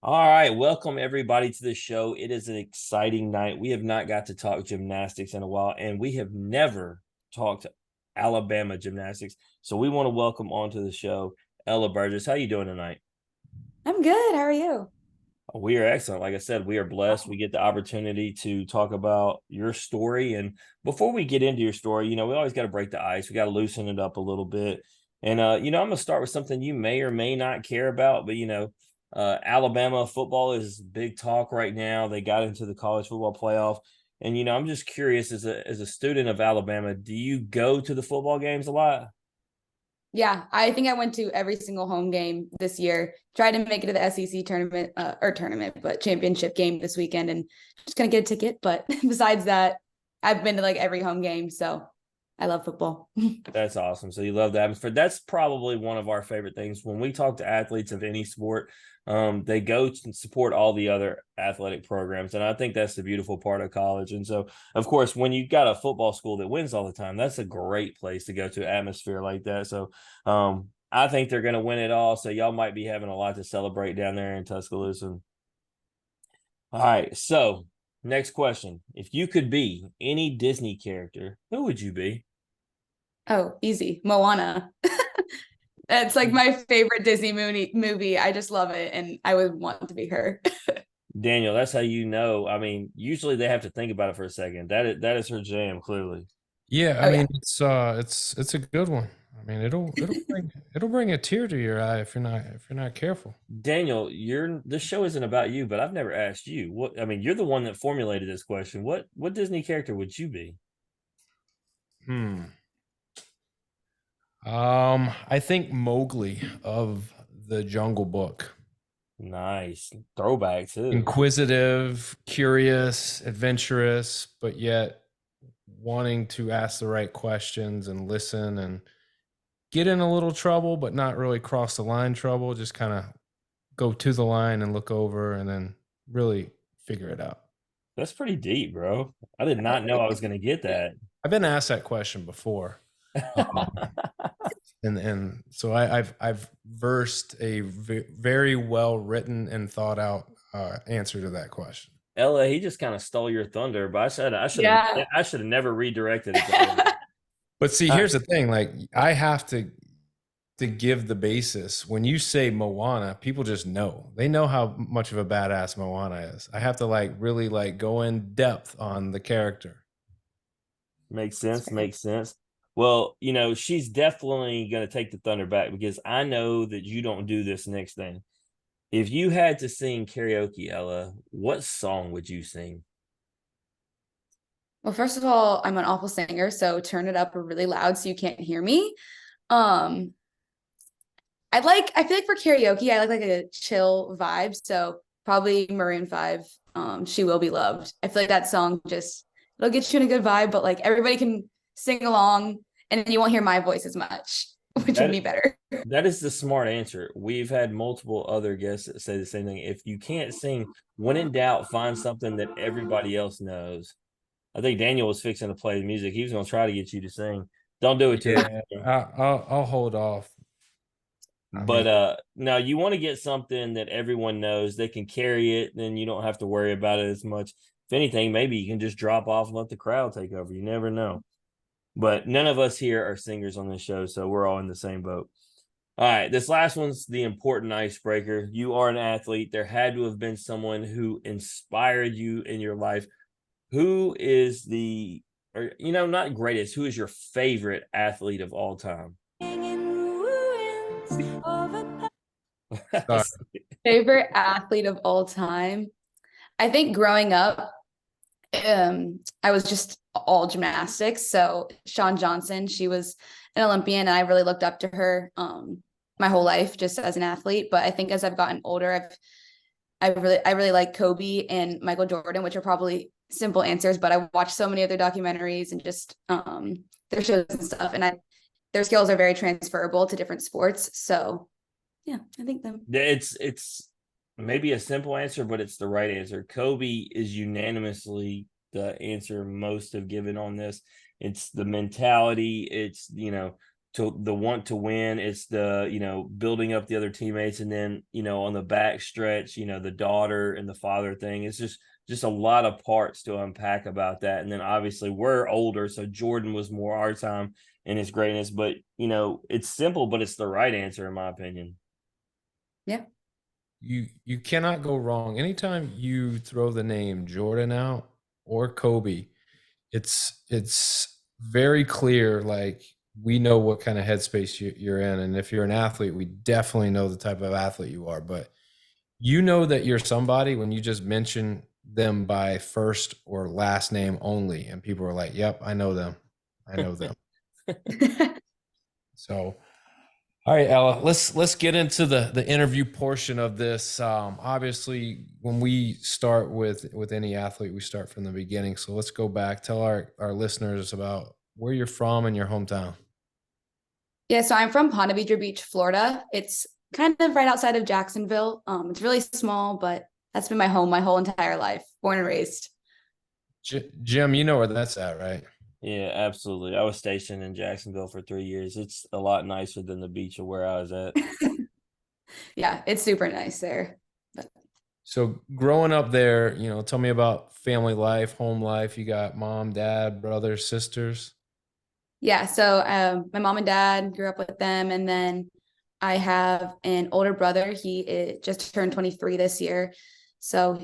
All right, welcome everybody to the show. It is an exciting night. We have not got to talk gymnastics in a while, and we have never talked Alabama gymnastics. So we want to welcome onto the show Ella Burgess. How you doing tonight? I'm good. How are you? We are excellent. Like I said, we are blessed. We get the opportunity to talk about your story. And before we get into your story, we always got to break the ice. We got to loosen it up a little bit. And I'm going to start with something you may or may not care about, but Alabama football is big talk right now. They got into the college football playoff. And I'm just curious, as a student of Alabama, do you go to the football games a lot? Yeah, I think I went to every single home game this year. Tried to make it to the SEC tournament but championship game this weekend, and just gonna get a ticket. But besides that, I've been to like every home game, so I love football. That's awesome. So you love the atmosphere. That's probably one of our favorite things. When we talk to athletes of any sport, they go to support all the other athletic programs. And I think that's the beautiful part of college. And so, of course, when you've got a football school that wins all the time, that's a great place to go to, atmosphere like that. So I think they're going to win it all. So y'all might be having a lot to celebrate down there in Tuscaloosa. All right. So next question. If you could be any Disney character, who would you be? Oh, easy, Moana. It's like my favorite Disney movie. I just love it, and I would want to be her. Daniel, that's how you know. I mean, usually they have to think about it for a second. That is her jam, clearly. Yeah, I Oh yeah, mean it's a good one. I mean it'll bring a tear to your eye if you're not careful. Daniel, this show isn't about you, but I've never asked you. What I mean, you're the one that formulated this question. What Disney character would you be? Hmm. I think Mowgli of the Jungle Book. Nice. Throwback too. Inquisitive, curious, adventurous, but yet wanting to ask the right questions and listen and get in a little trouble, but not really cross the line trouble. Just kind of go to the line and look over and then really figure it out. That's pretty deep, bro. I did not know I was going to get that. I've been asked that question before. Um, and so I've versed a very well written and thought out answer to that question. Ella, he just kind of stole your thunder, but yeah. I should have never redirected it that way. But see, Uh, here's the thing: like I have to give the basis. When you say Moana, people just know. They know how much of a badass Moana is. I have to like really like go in depth on the character. Makes sense. Makes sense. Well, she's definitely going to take the thunder back because I know that you don't do this next thing. If you had to sing karaoke, Ella, what song would you sing? Well, first of all, I'm an awful singer, so turn it up really loud so you can't hear me. Um, I feel like for karaoke, I like a chill vibe. So probably Maroon 5, She Will Be Loved. I feel like that song just it'll get you in a good vibe, but like everybody can sing along and you won't hear my voice as much, which would That be better. that is the smart answer. We've had multiple other guests that say the same thing. If you can't sing, when in doubt, find something that everybody else knows. I think Daniel was fixing to play the music. He was going to try to get you to sing. Don't do it to Yeah, him. I'll hold off. I mean, But now you want to get something that everyone knows they can carry it, then you don't have to worry about it as much. If anything, maybe you can just drop off and let the crowd take over. You never know. But none of us here are singers on this show, so we're all in the same boat. All right, this last one's the important icebreaker. You are an athlete. There had to have been someone who inspired you in your life. Who is or not greatest, who is your favorite athlete of all time? sorry. Favorite athlete of all time. I think growing up, I was just all gymnastics. So Shawn Johnson, she was an Olympian, and I really looked up to her my whole life just as an athlete. But I think as I've gotten older, I really like Kobe and Michael Jordan, which are probably simple answers, but I watched so many other documentaries and just their shows and stuff, and their skills are very transferable to different sports. So yeah, I think them. It's maybe a simple answer, but it's the right answer. Kobe is unanimously the answer most have given on this. It's the mentality. It's to the want to win. It's the, building up the other teammates. And then, on the back stretch, the daughter and the father thing. It's just a lot of parts to unpack about that. And then obviously we're older, so Jordan was more our time in his greatness. But, it's simple, but it's the right answer in my opinion. Yeah. You cannot go wrong. Anytime you throw the name Jordan out or Kobe, it's very clear, like, we know what kind of headspace you're in. And if you're an athlete, we definitely know the type of athlete you are. But you know that you're somebody when you just mention them by first or last name only, and people are like, yep, I know them. I know them. So, all right, Ella, let's get into the interview portion of this. Obviously, when we start with any athlete, we start from the beginning. So let's go back. Tell our listeners about where you're from and your hometown. Yeah, so I'm from Ponte Vedra Beach, Florida. It's kind of right outside of Jacksonville. It's really small, but that's been my home my whole entire life, born and raised. Jim, you know where that's at, right? Yeah, absolutely. I was stationed in Jacksonville for 3 years. It's a lot nicer than the beach of where I was at. Yeah, it's super nice there. But So growing up there, tell me about family life, home life. You got mom, dad, brothers, sisters. yeah, so my mom and dad grew up with them, and then I have an older brother. He just turned 23 this year. So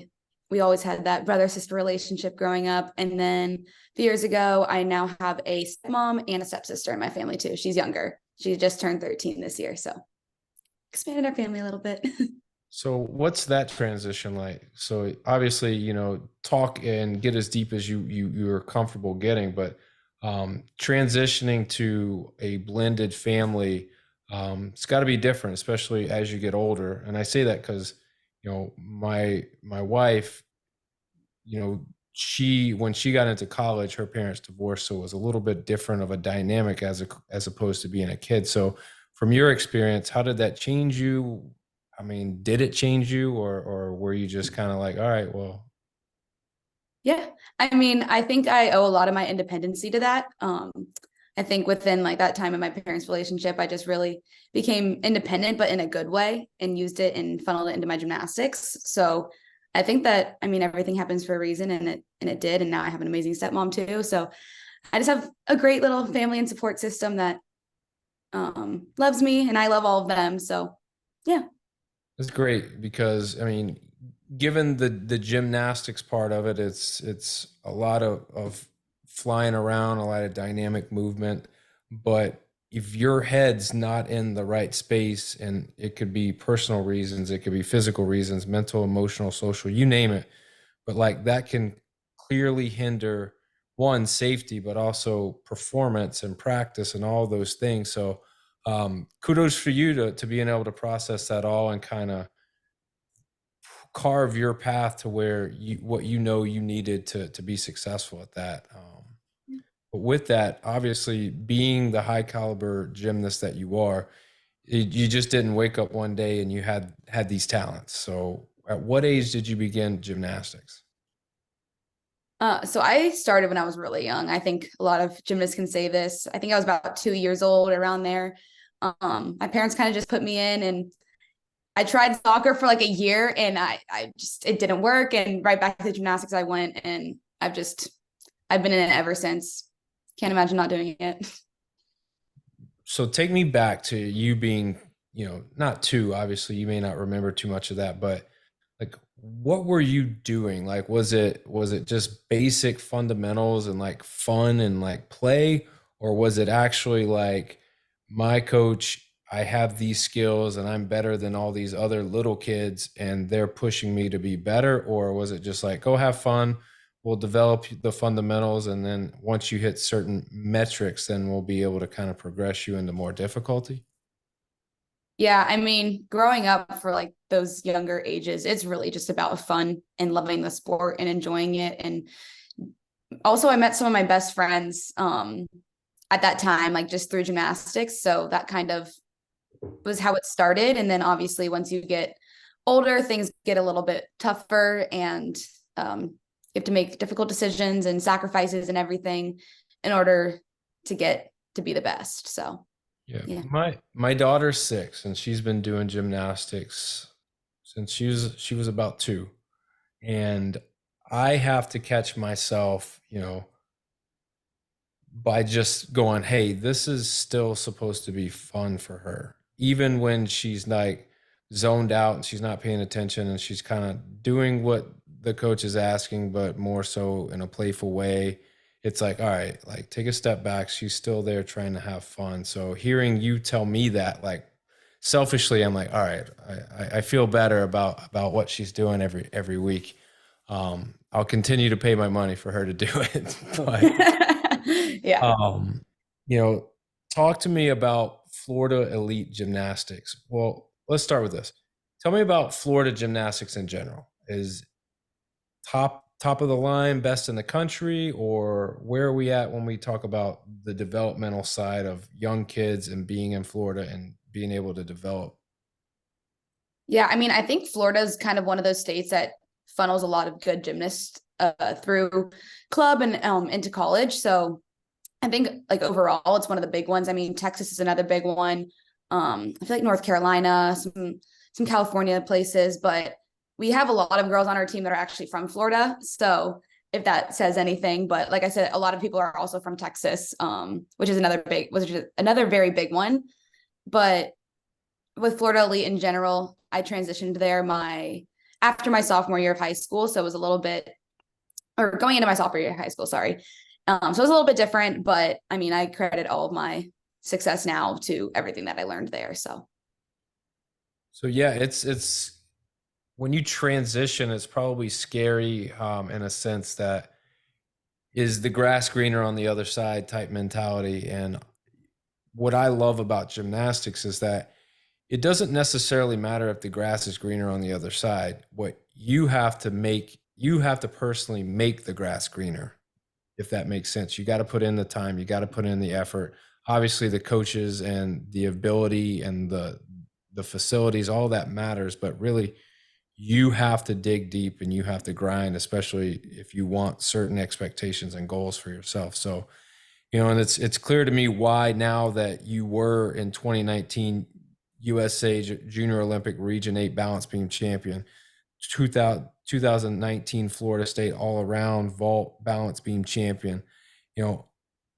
we always had that brother-sister relationship growing up. And then a few years ago, I now have a stepmom and a stepsister in my family too. She's younger. She just turned 13 this year. So expanded our family a little bit. So what's that transition like? So obviously, talk and get as deep as you're comfortable getting, but transitioning to a blended family, it's got to be different, especially as you get older. And I say that because, my wife, when she got into college, her parents divorced, so it was a little bit different of a dynamic as opposed to being a kid. So from your experience, how did that change you? I mean, did it change you, or were you just kind of like, all right, well? Yeah. I mean, I think I owe a lot of my independency to that. I think within like that time in my parents' relationship, I just really became independent, but in a good way, and used it and funneled it into my gymnastics. So I think that, I mean, everything happens for a reason, and it did. And now I have an amazing stepmom too. So I just have a great little family and support system that loves me, and I love all of them. So yeah. It's great because, I mean, given the gymnastics part of it, it's a lot of flying around, a lot of dynamic movement. But if your head's not in the right space, and it could be personal reasons, it could be physical reasons, mental, emotional, social, you name it, but like that can clearly hinder one, safety, but also performance and practice and all those things. So kudos for you to being able to process that all and kind of carve your path to where what you needed to be successful at that. But with that, obviously being the high caliber gymnast that you are, you just didn't wake up one day and you had these talents. So at what age did you begin gymnastics? So I started when I was really young. I think a lot of gymnasts can say this. I think I was about 2 years old, around there. My parents kind of just put me in, and I tried soccer for like a year, and it didn't work. And right back to gymnastics I went, and I've been in it ever since. Can't imagine not doing it. So take me back to you being, not two, obviously you may not remember too much of that, but like, what were you doing? Like, was it just basic fundamentals and like fun and like play, or was it actually like, my coach, I have these skills and I'm better than all these other little kids and they're pushing me to be better? Or was it just like, go have fun, we'll develop the fundamentals, and then once you hit certain metrics, then we'll be able to kind of progress you into more difficulty? Yeah, I mean, growing up for like those younger ages, it's really just about fun and loving the sport and enjoying it. And also I met some of my best friends at that time, like just through gymnastics. So that kind of was how it started. And then obviously once you get older, things get a little bit tougher, and you have to make difficult decisions and sacrifices and everything in order to get to be the best. So Yeah. Yeah. My daughter's 6 and she's been doing gymnastics since she was about 2. And I have to catch myself, by just going, hey, this is still supposed to be fun for her. Even when she's like zoned out and she's not paying attention and she's kind of doing what the coach is asking, but more so in a playful way. It's like, all right, like take a step back. She's still there trying to have fun. So hearing you tell me that, like selfishly, I'm like, all right, I feel better about what she's doing every week. I'll continue to pay my money for her to do it. But Yeah. um, you know, talk to me about Florida elite gymnastics. Well, let's start with this. Tell me about Florida gymnastics in general. Is top of the line, best in the country, or where are we at when we talk about the developmental side of young kids and being in Florida and being able to develop? Yeah, I mean, I think Florida is kind of one of those states that funnels a lot of good gymnasts through club and into college. So I think like overall, it's one of the big ones. I mean, Texas is another big one. I feel like North Carolina, some California places, but we have a lot of girls on our team that are actually from Florida. So if that says anything, but like I said, a lot of people are also from Texas, which is another very big one. But with Florida Elite in general, I transitioned there after my sophomore year of high school. So it was a little bit, or going into my sophomore year of high school, sorry. So it was a little bit different, but I mean, I credit all of my success now to everything that I learned there. So Yeah, it's when you transition, it's probably scary in a sense that is the grass greener on the other side type mentality. And what I love about gymnastics is that it doesn't necessarily matter if the grass is greener on the other side. What you have to personally make the grass greener, if that makes sense. You got to put in the time, you got to put in the effort. Obviously, the coaches and the ability and the facilities, all that matters, but really you have to dig deep and you have to grind, especially if you want certain expectations and goals for yourself. So, and it's clear to me why now that you were in 2019 USA Junior Olympic Region 8 balance beam champion, 2019 Florida State all around vault balance beam champion.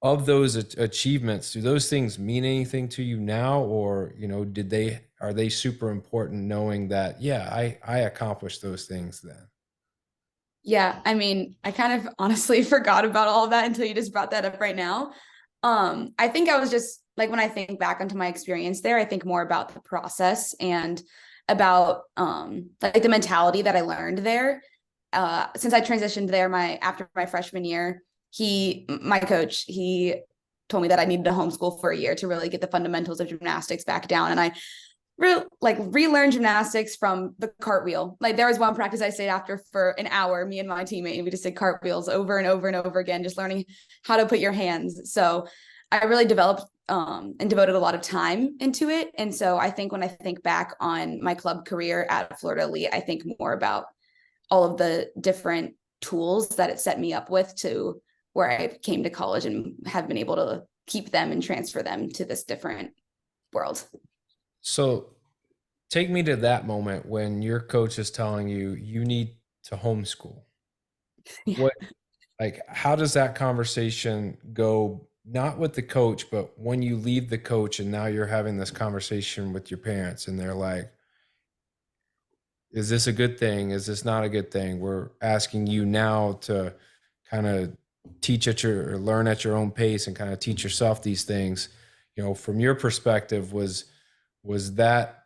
Of those achievements, do those things mean anything to you now, or are they super important knowing that I accomplished those things then? yeah, I mean, I kind of honestly forgot about all of that until you just brought that up right now. I think I was just like, when I think back onto my experience there, I think more about the process and about like the mentality that I learned there. Since I transitioned there after my freshman year, my coach, he told me that I needed to homeschool for a year to really get the fundamentals of gymnastics back down. And I relearn gymnastics from the cartwheel. Like there was one practice I stayed after for an hour, me and my teammate, and we just did cartwheels over and over and over again, just learning how to put your hands. So I really developed and devoted a lot of time into it. And so I think when I think back on my club career at Florida Elite, I think more about all of the different tools that it set me up with to where I came to college and have been able to keep them and transfer them to this different world. So take me to that moment when your coach is telling you you need to homeschool. Yeah. What, like, how does that conversation go? Not with the coach, but when you leave the coach and now you're having this conversation with your parents and they're like, is this a good thing? Is this not a good thing? We're asking you now to kind of or learn at your own pace and kind of teach yourself these things. From your perspective, was that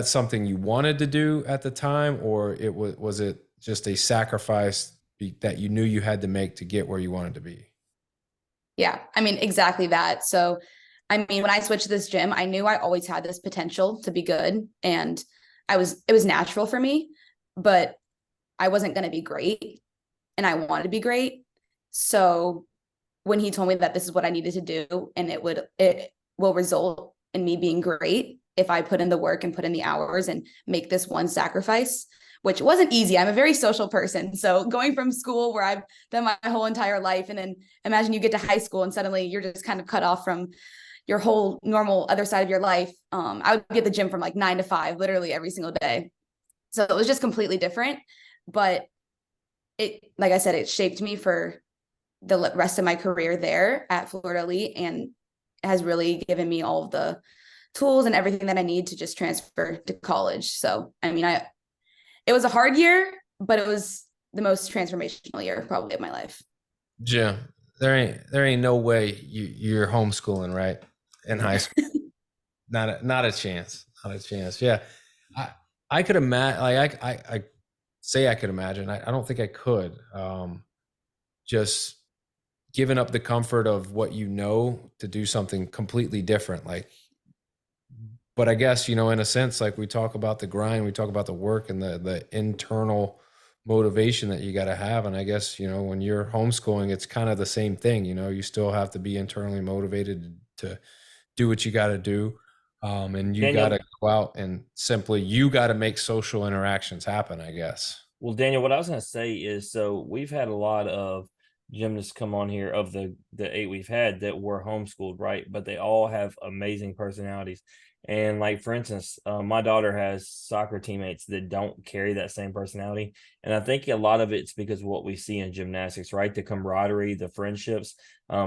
something you wanted to do at the time, or was it just a sacrifice that you knew you had to make to get where you wanted to be? Yeah, I mean, exactly that. So, I mean, when I switched to this gym, I knew I always had this potential to be good, and it was natural for me, but I wasn't going to be great, and I wanted to be great. So when he told me that this is what I needed to do, and it will result in me being great if I put in the work and put in the hours and make this one sacrifice, which wasn't easy. I'm a very social person. So going from school where I've done my whole entire life, and then imagine you get to high school and suddenly you're just kind of cut off from your whole normal other side of your life. I would be at the gym from like 9 to 5, literally every single day. So it was just completely different. But it, like I said, it shaped me for the rest of my career there at Florida Elite, and has really given me all of the tools and everything that I need to just transfer to college. So, I mean, it was a hard year, but it was the most transformational year probably of my life. Jim, there ain't no way you're homeschooling, right? In high school. Not a chance. Not a chance. Yeah. I could imagine, like I say I could imagine. I don't think I could. Just giving up the comfort of what you know to do something completely different. Like, but I guess, in a sense, like we talk about the grind, we talk about the work and the internal motivation that you got to have. And I guess, when you're homeschooling, it's kind of the same thing. You still have to be internally motivated to do what you got to do. And you got Daniel, to go out and simply, you got to make social interactions happen, I guess. well, Daniel, what I was going to say is, so we've had a lot of gymnasts come on here of the 8 we've had that were homeschooled, right? But they all have amazing personalities. And like, for instance, my daughter has soccer teammates that don't carry that same personality. And I think a lot of it's because of what we see in gymnastics, right? The camaraderie, the friendships.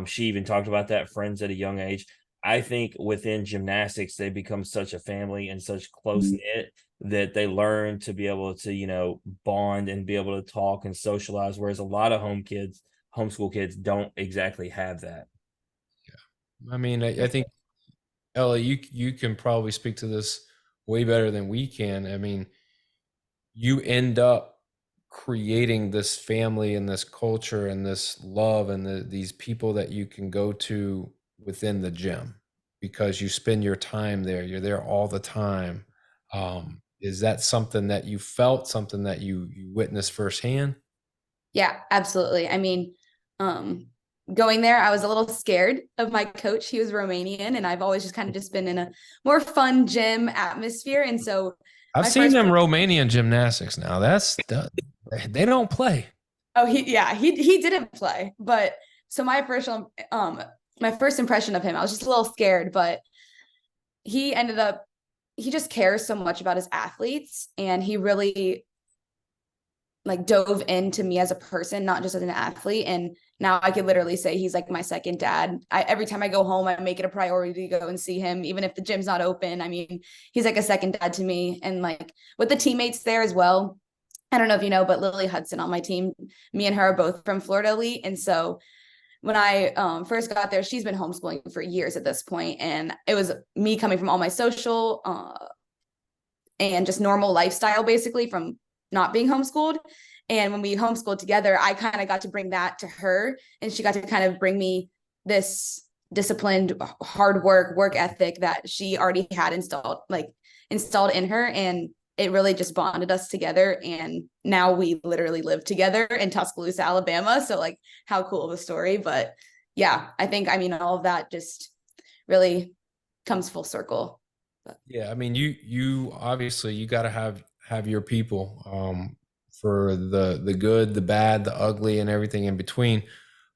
She even talked about that, friends at a young age. I think within gymnastics, they become such a family and such close knit that they learn to be able to, bond and be able to talk and socialize. Whereas a lot of homeschool kids don't exactly have that. Yeah. I mean, I think, Ella, you can probably speak to this way better than we can. I mean, you end up creating this family and this culture and this love and these people that you can go to within the gym because you spend your time there. You're there all the time. Is that something that you felt, something that you witnessed firsthand? Yeah, absolutely. I mean, going there, I was a little scared of my coach. He was Romanian, and I've always just kind of just been in a more fun gym atmosphere. And so I've my seen first them Romanian gymnastics now. They don't play. Oh, he didn't play, but so my first impression of him, I was just a little scared, but he ended up he just cares so much about his athletes, and he really like dove into me as a person, not just as an athlete. And now I could literally say he's like my second dad. Every time I go home, I make it a priority to go and see him, even if the gym's not open. I mean, he's like a second dad to me. And like with the teammates there as well, I don't know if you know, but Lily Hudson on my team, me and her are both from Florida Elite. And so when I first got there, she's been homeschooling for years at this point. And it was me coming from all my social and just normal lifestyle, basically, from not being homeschooled. And when we homeschooled together, I kind of got to bring that to her, and she got to kind of bring me this disciplined, hard work ethic that she already had installed in her. And it really just bonded us together. And now we literally live together in Tuscaloosa, Alabama. So like, how cool of a story. But yeah, I mean, all of that just really comes full circle. But. Yeah, I mean, you obviously you got to have your people for the good, the bad, the ugly, and everything in between.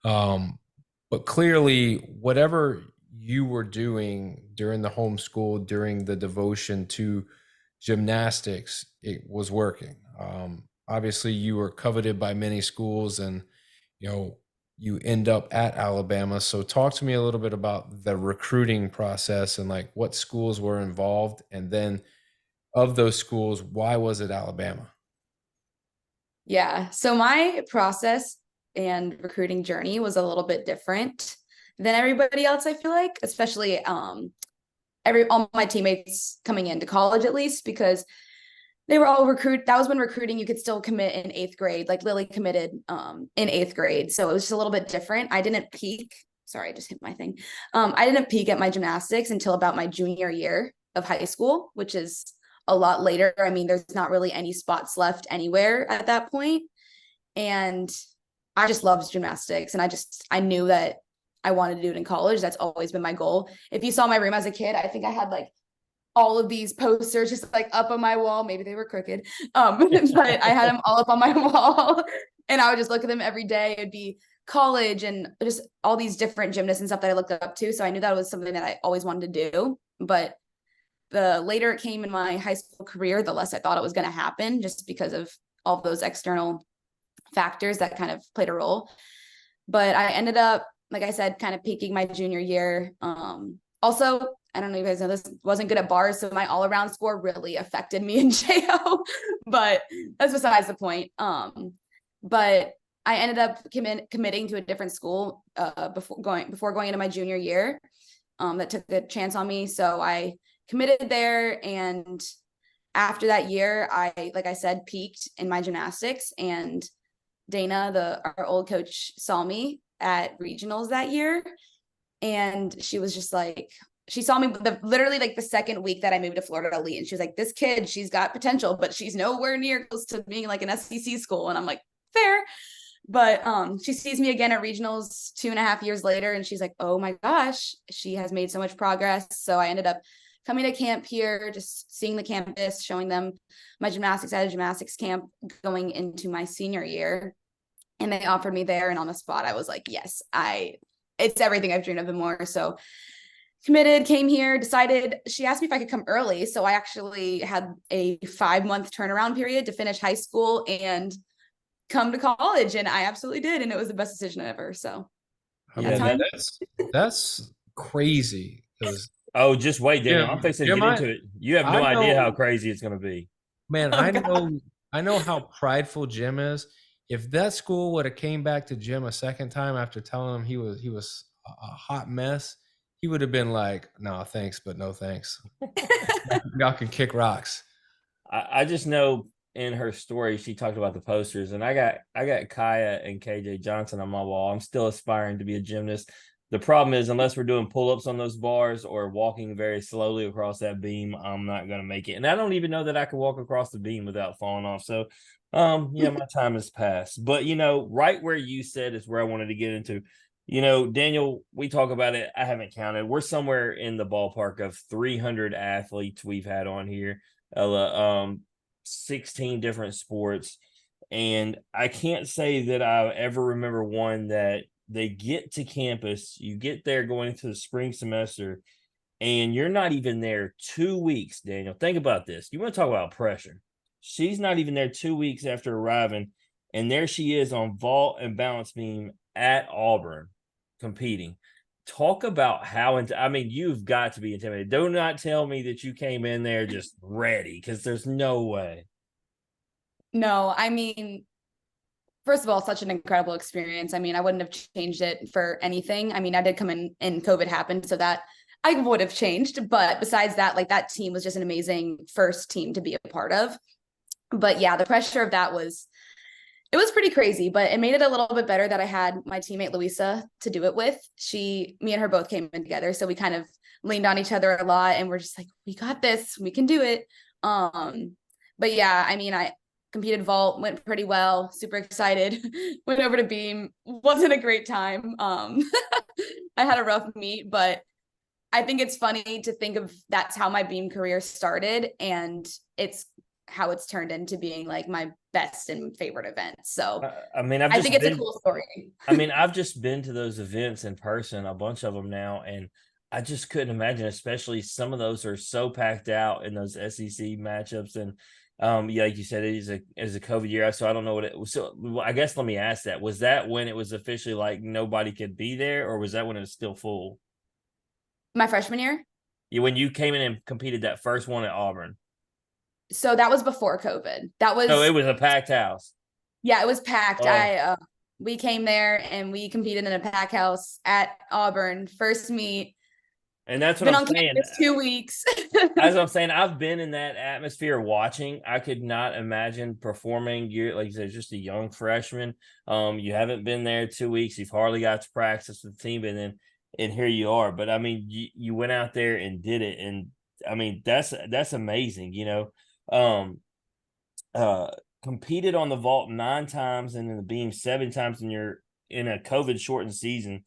But clearly, whatever you were doing during the homeschool, during the devotion to gymnastics, it was working. Obviously, you were coveted by many schools, and you end up at Alabama. So talk to me a little bit about the recruiting process and like what schools were involved, and then of those schools, why was it Alabama? Yeah. So my process and recruiting journey was a little bit different than everybody else, I feel like, especially all my teammates coming into college, at least, because they were all that was when recruiting, you could still commit in 8th grade. Like Lily committed in 8th grade. So it was just a little bit different. I didn't peak. Sorry, I just hit my thing. I didn't peak at my gymnastics until about my junior year of high school, which is a lot later. I mean, there's not really any spots left anywhere at that point. And I just loved gymnastics. And I knew that I wanted to do it in college. That's always been my goal. If you saw my room as a kid, I think I had like all of these posters just like up on my wall. Maybe they were crooked. But I had them all up on my wall, and I would just look at them every day. It'd be college and just all these different gymnasts and stuff that I looked up to. So I knew that was something that I always wanted to do. But the later it came in my high school career, the less I thought it was going to happen, just because of all of those external factors that kind of played a role. But I ended up, like I said, kind of peaking my junior year. Also, I don't know if you guys know this, wasn't good at bars, so my all-around score really affected me in JO, but that's besides the point. But I ended up committing to a different school before going into my junior year. That took a chance on me, so I committed there. And after that year, I, like I said, peaked in my gymnastics. And Dana, our old coach, saw me at regionals that year, and she was just like, she saw me literally like the second week that I moved to Florida Elite, and she was like, this kid, she's got potential, but she's nowhere near close to being like an SEC school. And I'm like, fair. But she sees me again at regionals 2.5 years later, and she's like, oh my gosh, she has made so much progress. So I ended up coming to camp here, just seeing the campus, showing them my gymnastics at a gymnastics camp going into my senior year. And they offered me there, and on the spot, I was like, yes, it's everything I've dreamed of and more. So committed, came here, decided, she asked me if I could come early. So I actually had a 5-month turnaround period to finish high school and come to college. And I absolutely did. And it was the best decision ever. So that's crazy. Oh, just wait, Daniel. I'm fixing to get into it. You have no idea how crazy it's going to be. Man, I know how prideful Jim is. If that school would have came back to Jim a second time after telling him he was a hot mess, he would have been like, "No, thanks, but no thanks. Y'all can kick rocks." I just know in her story she talked about the posters, and I got Kaya and KJ Johnson on my wall. I'm still aspiring to be a gymnast. The problem is, unless we're doing pull-ups on those bars or walking very slowly across that beam, I'm not going to make it. And I don't even know that I can walk across the beam without falling off. So, yeah, my time has passed. But, right where you said is where I wanted to get into. Daniel, we talk about it. I haven't counted. We're somewhere in the ballpark of 300 athletes we've had on here, 16 different sports. And I can't say that I ever remember one that they get to campus, you get there going into the spring semester, and you're not even there 2 weeks, Daniel. Think about this. You want to talk about pressure. She's not even there 2 weeks after arriving, and there she is on vault and balance beam at Auburn competing. Talk about how, you've got to be intimidated. Do not tell me that you came in there just ready, because there's no way. No, first of all, such an incredible experience. I wouldn't have changed it for anything. I did come in and COVID happened, so that I would have changed. But besides that, like, that team was just an amazing first team to be a part of. But yeah, the pressure of that was pretty crazy, but it made it a little bit better that I had my teammate Louisa to do it with. Me and her both came in together. So we kind of leaned on each other a lot, and we're just like, we got this, we can do it. But yeah, I competed vault, went pretty well, super excited, went over to beam, wasn't a great time. I had a rough meet, but I think it's funny to think of that's how my beam career started, and it's how it's turned into being like my best and favorite event. So I think it's a cool story. I've just been to those events in person, a bunch of them now, and I just couldn't imagine, especially some of those are so packed out in those SEC matchups. And yeah, like you said, it is a COVID year, so I don't know what it was. So I guess let me ask that. Was that when it was officially like nobody could be there, or was that when it was still full? My freshman year? Yeah, when you came in and competed that first one at Auburn. So that was before COVID. So it was a packed house. Yeah, it was packed. We came there and we competed in a packed house at Auburn, first meet. And that's what I'm saying. 2 weeks. As I'm saying, I've been in that atmosphere watching. I could not imagine performing. You're, like you said, just a young freshman. You haven't been there 2 weeks. You've hardly got to practice with the team, and here you are. But you went out there and did it, and that's amazing. Competed on the vault 9 times and in the beam 7 times, and you're in a COVID shortened season.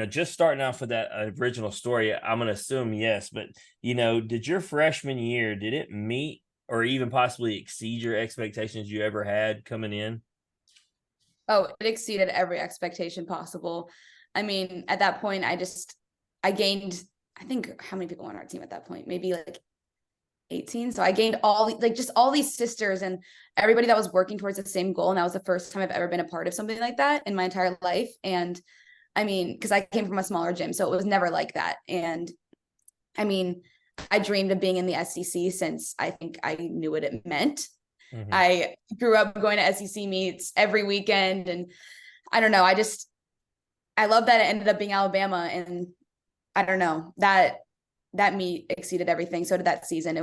Just starting off with that original story, I'm going to assume yes, but, did your freshman year, did it meet or even possibly exceed your expectations you ever had coming in? Oh, it exceeded every expectation possible. I mean, at that point, I gained, I think, how many people on our team at that point? Maybe like 18. So I gained just all these sisters and everybody that was working towards the same goal. And that was the first time I've ever been a part of something like that in my entire life. And I mean, because I came from a smaller gym, so it was never like that. And I mean, I dreamed of being in the SEC since I think I knew what it meant. Mhm. I grew up going to SEC meets every weekend. And I don't know, I love that it ended up being Alabama. And I don't know, that meet exceeded everything. So did that season.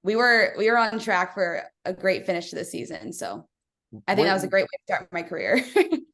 We were on track for a great finish to the season. So I think that was a great way to start my career.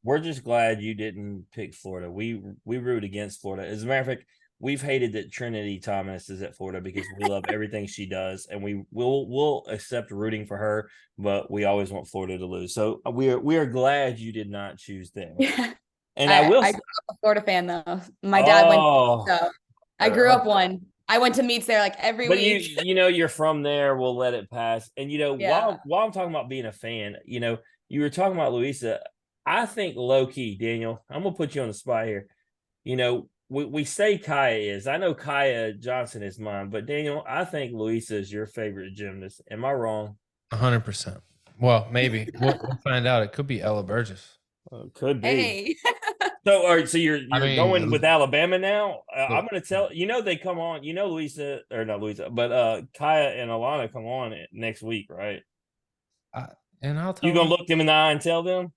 We're just glad you didn't pick Florida. We root against Florida. As a matter of fact, we've hated that Trinity Thomas is at Florida because we love everything she does, and we'll accept rooting for her, but we always want Florida to lose. So we are glad you did not choose them. Yeah. And I will. I grew up a Florida fan though. My dad went, Oh, so I grew up one. I went to meets there like every but week. you're from there. We'll let it pass. And Yeah. while I'm talking about being a fan, you were talking about Louisa. I think low key, Daniel, I'm gonna put you on the spot here. We say Kaya is. I know Kaya Johnson is mine, but Daniel, I think Louisa is your favorite gymnast. Am I wrong? 100%. Well, maybe we'll find out. It could be Ella Burgess. Could be. Hey. So, all right. So you're I mean, going with Alabama now. I'm look. going to tell they come on. Louisa or not Louisa, but Kaya and Alana come on next week, right? And I'll tell You gonna them. look them in the eye and tell them?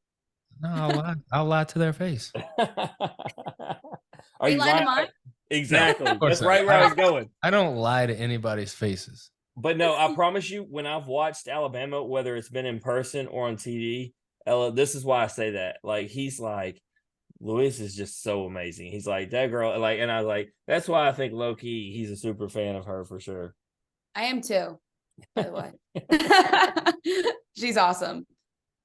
No, I'll lie. I'll lie to their face. Are you lying to mine? Exactly. No, of course That's right not. where I was going. I don't lie to anybody's faces. But no, I promise you, when I've watched Alabama, whether it's been in person or on TV, Ella, this is why I say that. Like, he's like, Luis is just so amazing. He's like, that girl, like, and I was like, that's why I think low key, he's a super fan of her for sure. I am too, by the way. She's awesome.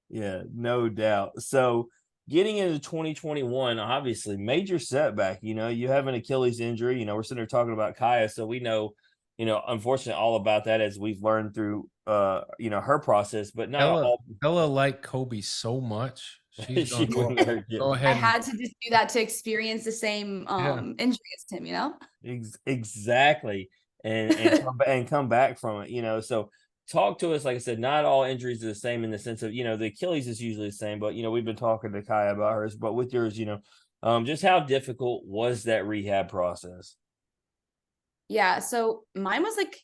Yeah, no doubt. So getting into 2021, obviously major setback. You have an Achilles injury. We're sitting there talking about Kaya, so we know, unfortunately, all about that as we've learned through her process. But not Ella liked Kobe so much. She's she gonna wouldn't go ahead. I had to just do that to experience the same injury as him, Exactly. And come back from it. So talk to us. Like I said, not all injuries are the same in the sense of, the Achilles is usually the same, but we've been talking to Kaya about hers, but with yours, just how difficult was that rehab process? Yeah, so mine was like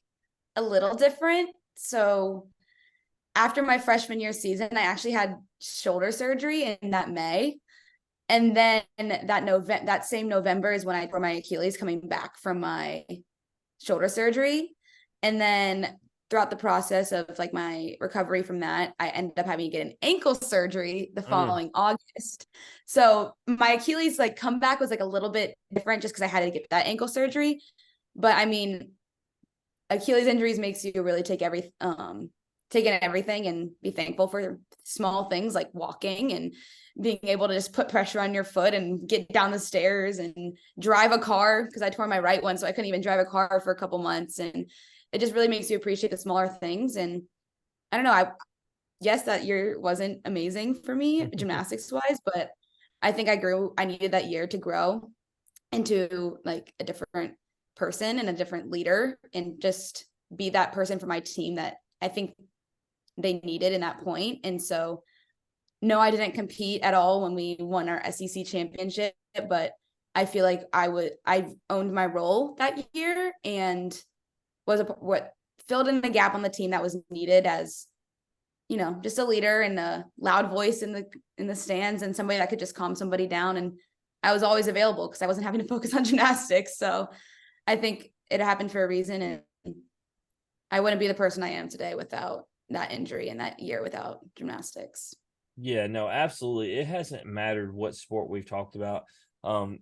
a little different. So after my freshman year season, I actually had shoulder surgery in that May. And then that same November is when I tore my Achilles coming back from my shoulder surgery. And then throughout the process of like my recovery from that, I ended up having to get an ankle surgery the following August. So my Achilles like comeback was like a little bit different just because I had to get that ankle surgery. But I mean, Achilles injuries makes you really take in everything and be thankful for small things like walking and being able to just put pressure on your foot and get down the stairs and drive a car, because I tore my right one, so I couldn't even drive a car for a couple months. And it just really makes you appreciate the smaller things. And I don't know, yes, that year wasn't amazing for me gymnastics wise, but I think I needed that year to grow into like a different person and a different leader and just be that person for my team that I think they needed in that point. And so, no, I didn't compete at all when we won our SEC championship, but I feel like I owned my role that year and was what filled in the gap on the team that was needed as, just a leader and a loud voice in the stands and somebody that could just calm somebody down. And I was always available because I wasn't having to focus on gymnastics. So I think it happened for a reason, and I wouldn't be the person I am today without that injury and that year without gymnastics. Yeah, no, absolutely. It hasn't mattered what sport we've talked about.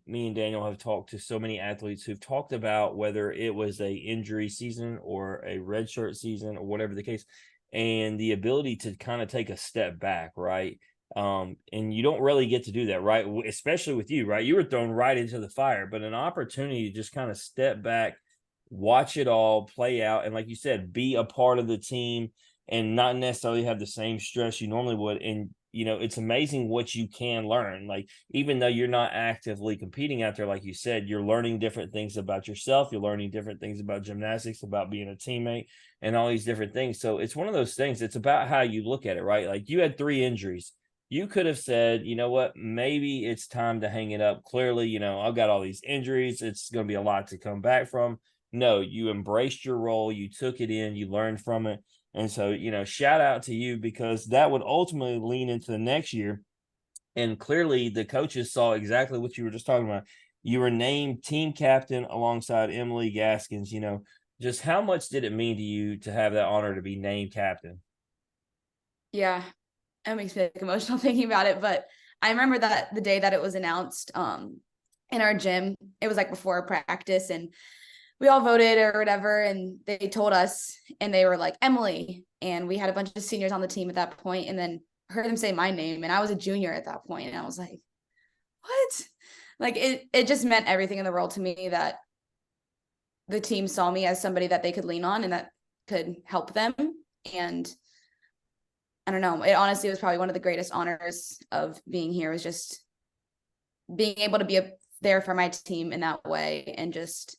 Me and Daniel have talked to so many athletes who've talked about whether it was a injury season or a redshirt season or whatever the case, and the ability to kind of take a step back, right? And you don't really get to do that, right? Especially with you, right? You were thrown right into the fire, but an opportunity to just kind of step back, watch it all play out, and like you said, be a part of the team and not necessarily have the same stress you normally would. And it's amazing what you can learn. Like, even though you're not actively competing out there, like you said, you're learning different things about yourself. You're learning different things about gymnastics, about being a teammate, and all these different things. So it's one of those things. It's about how you look at it, right? Like, you had 3 injuries. You could have said, you know what, maybe it's time to hang it up. Clearly, I've got all these injuries. It's going to be a lot to come back from. No, you embraced your role. You took it in. You learned from it. And so, shout out to you, because that would ultimately lean into the next year. And clearly the coaches saw exactly what you were just talking about. You were named team captain alongside Emily Gaskins. Just how much did it mean to you to have that honor to be named captain? Yeah, it makes me like emotional thinking about it. But I remember that the day that it was announced in our gym, it was like before practice, and we all voted or whatever, and they told us, and they were like, Emily, and we had a bunch of seniors on the team at that point, and then heard them say my name, and I was a junior at that point, and I was like, what? Like, it just meant everything in the world to me that the team saw me as somebody that they could lean on and that could help them. And I don't know, it honestly was probably one of the greatest honors of being here, was just being able to be there for my team in that way, and just,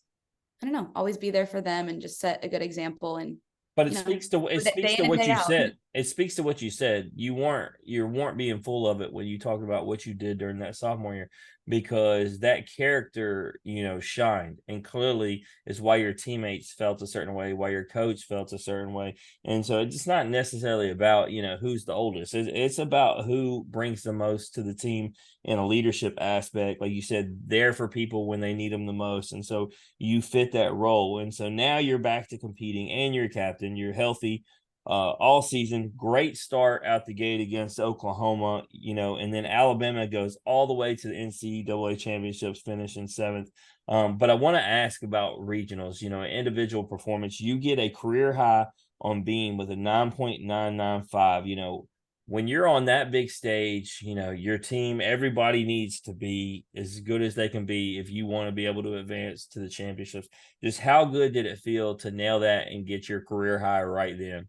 I don't know, always be there for them and just set a good example. And But it speaks to day in and what day you out. said. It speaks to what you said. You weren't being full of it when you talked about what you did during that sophomore year, because that character, shined, and clearly is why your teammates felt a certain way, why your coach felt a certain way. And so it's not necessarily about, who's the oldest. It's about who brings the most to the team in a leadership aspect. Like you said, there for people when they need them the most. And so you fit that role. And so now you're back to competing, and you're captain, you're healthy all season. Great start out the gate against Oklahoma, and then Alabama goes all the way to the NCAA championships, finishing 7th. But I want to ask about regionals, individual performance. You get a career high on beam with a 9.995. When you're on that big stage, your team, everybody needs to be as good as they can be if you want to be able to advance to the championships. Just how good did it feel to nail that and get your career high right then?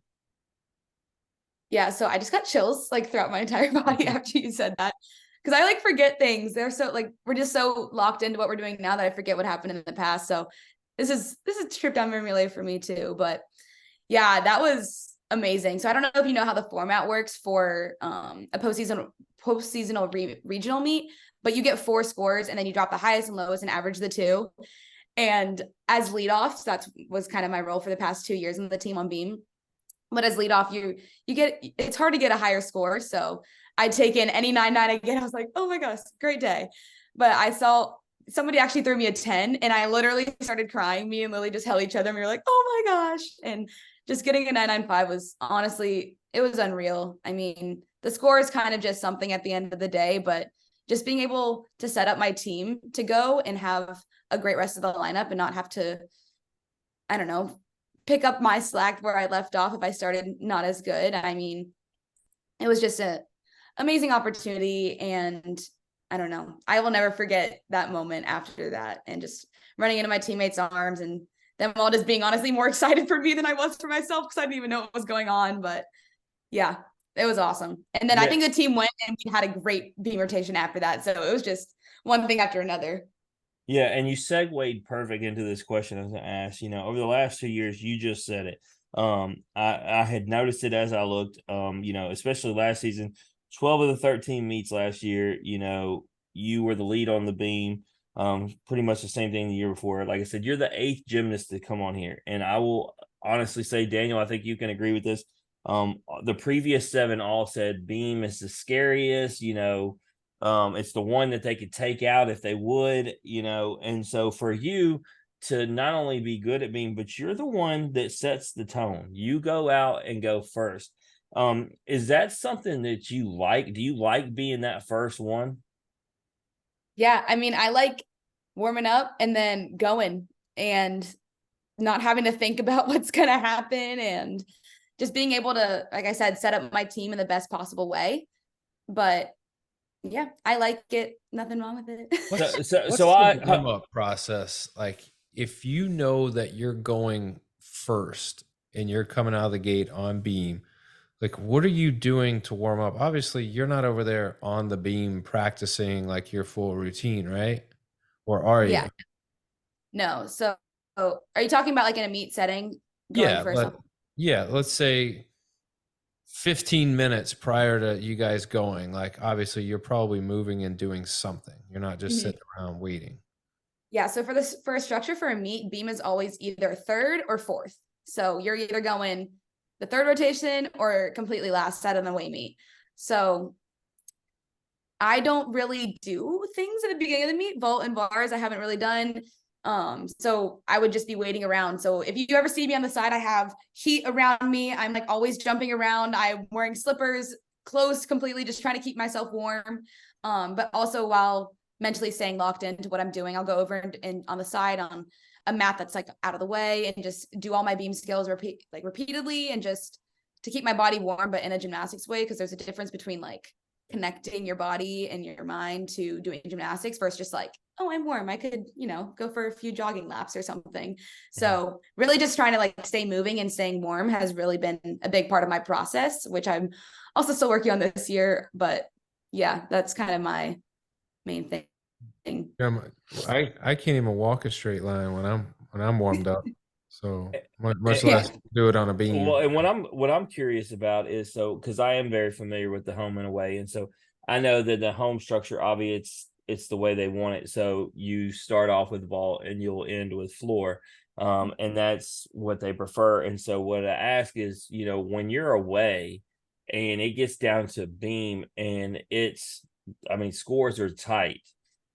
Yeah, so I just got chills like throughout my entire body after you said that, because I like forget things. They're so like, we're just so locked into what we're doing now that I forget what happened in the past. So this is a trip down memory lane for me too. But yeah, that was amazing. So I don't know if you know how the format works for a postseasonal regional meet, but you get 4 scores, and then you drop the highest and lowest and average the two. And as leadoffs, that was kind of my role for the past 2 years in the team on beam. But as leadoff, you get, it's hard to get a higher score. So I'd take in any 9.9 again. I was like, oh my gosh, great day. But I saw somebody actually threw me a 10, and I literally started crying. Me and Lily just held each other, and we were like, oh my gosh. And just getting a 9.95 was honestly, it was unreal. I mean, the score is kind of just something at the end of the day, but just being able to set up my team to go and have a great rest of the lineup and not have to, I don't know, pick up my slack where I left off if I started not as good. I mean, it was just an amazing opportunity, and I don't know, I will never forget that moment after that, and just running into my teammates' arms and them all just being honestly more excited for me than I was for myself, because I didn't even know what was going on. But yeah, it was awesome. And then I think the team went, and we had a great beam rotation after that. So it was just one thing after another. Yeah, and you segued perfect into this question I was going to ask. Over the last 2 years, you just said it. I had noticed it as I looked. Especially last season, 12 of the 13 meets last year. You were the lead on the beam. Pretty much the same thing the year before. Like I said, you're the 8th gymnast to come on here, and I will honestly say, Daniel, I think you can agree with this. The previous 7 all said beam is the scariest. It's the one that they could take out if they would, and so for you to not only be good at being, but you're the one that sets the tone. You go out and go first. Is that something that you like? Do you like being that first one? Yeah, I mean, I like warming up and then going and not having to think about what's going to happen, and just being able to, like I said, set up my team in the best possible way. But yeah, I like it. Nothing wrong with it. What's the warm up process like? If you know that you're going first and you're coming out of the gate on beam, Like, what are you doing to warm up? Obviously, you're not over there on the beam practicing like your full routine, right? Or are Yeah, you? no. So, are you talking about like in a meet setting going Yeah, for something? yeah, let's say 15 minutes prior to you guys going. Like, obviously, you're probably moving and doing something. You're not just Mhm. sitting around waiting. Yeah. So for a structure for a meet, beam is always either third or fourth. So you're either going the third rotation or completely last set on the way meet. So I don't really do things at the beginning of the meet. Vault and bars I haven't really done. So I would just be waiting around. So if you ever see me on the side, I have heat around me. I'm like always jumping around. I'm wearing slippers, closed completely, just trying to keep myself warm. But also while mentally staying locked into what I'm doing, I'll go over and on the side on a mat that's like out of the way and just do all my beam skills repeatedly and just to keep my body warm, but in a gymnastics way, because there's a difference between like connecting your body and your mind to doing gymnastics versus just like, oh, I'm warm, I could, go for a few jogging laps or something. So really just trying to like stay moving and staying warm has really been a big part of my process, which I'm also still working on this year. But yeah, that's kind of my main thing. I can't even walk a straight line when I'm warmed up. So much Eh, less Yeah. do it on a Well, beam. and what I'm curious about is so because I am very familiar with the home and away, and so I know that the home structure, obviously, it's the way they want it. So you start off with vault and you'll end with floor, and that's what they prefer. And so what I ask is, when you're away, and it gets down to beam, and I mean, scores are tight,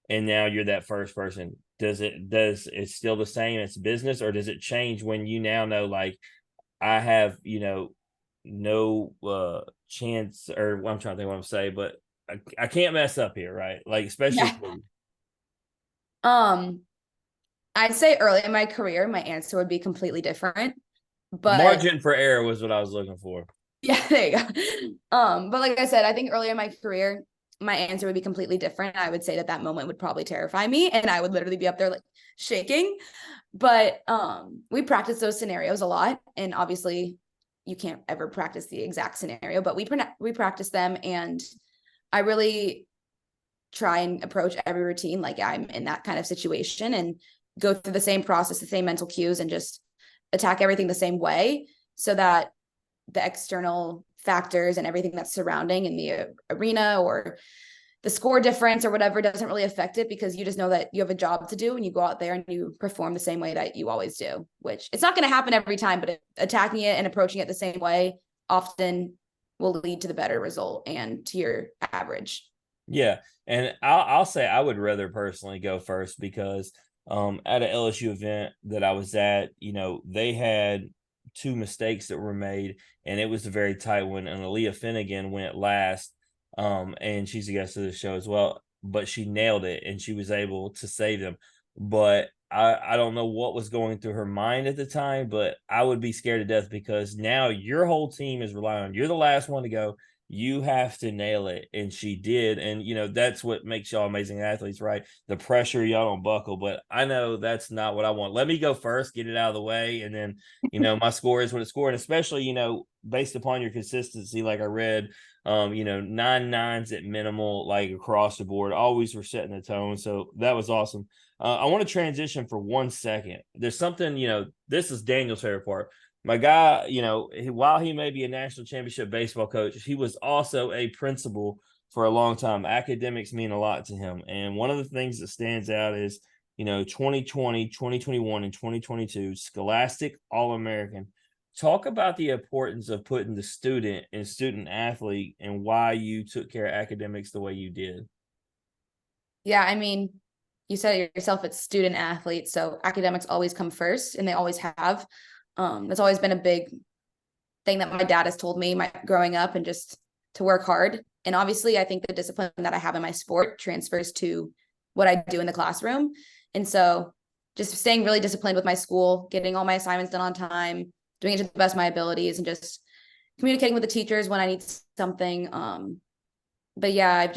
and now you're that first person. Does it still the same? It's business, or does it change when you now know like I have, no chance, or I'm trying to think what I'm saying, but I can't mess up here, right? Like, especially Yeah. Um, I'd say early in my career, my answer would be completely different. But margin for error was what I was looking for. yeah, there you go. But like I said, I think earlier in my career, my answer would be completely different. I would say that moment would probably terrify me and I would literally be up there like shaking. But we practice those scenarios a lot. And obviously you can't ever practice the exact scenario, but we practice them, and I really try and approach every routine like I'm in that kind of situation and go through the same process, the same mental cues, and just attack everything the same way so that the external factors and everything that's surrounding in the arena or the score difference or whatever doesn't really affect it, because you just know that you have a job to do and you go out there and you perform the same way that you always do, which it's not going to happen every time, but attacking it and approaching it the same way often will lead to the better result and to your average. Yeah, and I'll say I would rather personally go first because at an LSU event that I was at, they had two mistakes that were made, and it was a very tight one. And Aaliyah Finnegan went last, and she's a guest of the show as well, but she nailed it and she was able to save them. But I don't know what was going through her mind at the time, but I would be scared to death because now your whole team is relying on you're the last one to go, you have to nail it, and she did. And that's what makes y'all amazing athletes, right? The pressure, y'all don't buckle. But I know that's not what I want. Let me go first, get it out of the way, and then my score is what it scored. And especially based upon your consistency, like I read 9 9s at minimal, like across the board, always were setting the tone. So that was awesome. I want to transition for 1 second. There's something, this is Daniel's favorite part. My guy, while he may be a national championship baseball coach, he was also a principal for a long time. Academics mean a lot to him. And one of the things that stands out is, 2020, 2021, and 2022, Scholastic All-American. Talk about the importance of putting the student and student athlete and why you took care of academics the way you did. Yeah, I mean, you said it yourself, it's student athletes, so academics always come first, and they always have. That's always been a big thing that my dad has told me growing up, and just to work hard. And obviously, I think the discipline that I have in my sport transfers to what I do in the classroom. And so just staying really disciplined with my school, getting all my assignments done on time, doing it to the best of my abilities, and just communicating with the teachers when I need something. But yeah,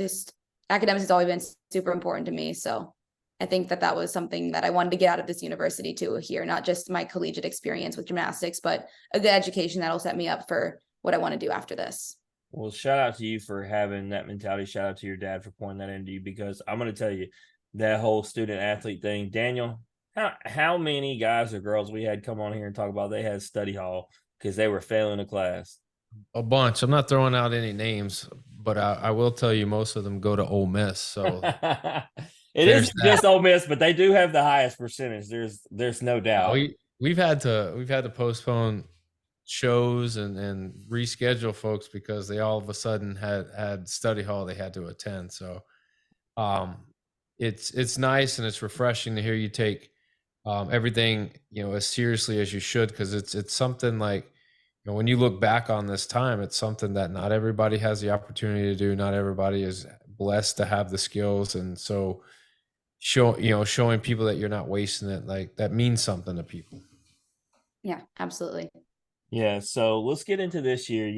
academics has always been super important to me. So I think that was something that I wanted to get out of this university too here, not just my collegiate experience with gymnastics, but a good education that'll set me up for what I want to do after this. Well, shout out to you for having that mentality. Shout out to your dad for pouring that into you, because I'm going to tell you that whole student athlete thing. Daniel, how many guys or girls we had come on here and talk about they had study hall because they were failing a class? A bunch. I'm not throwing out any names, but I will tell you most of them go to Ole Miss. So It there's isn't that. just Ole Miss, but they do have the highest percentage. There's no doubt. We've had to postpone shows and reschedule folks because they all of a sudden had study hall they had to attend. So it's nice and it's refreshing to hear you take everything as seriously as you should, because it's something like, when you look back on this time, it's something that not everybody has the opportunity to do. Not everybody is blessed to have the skills, and so showing people that you're not wasting it, like, that means something to people. Yeah, absolutely. Yeah, so let's get into this year.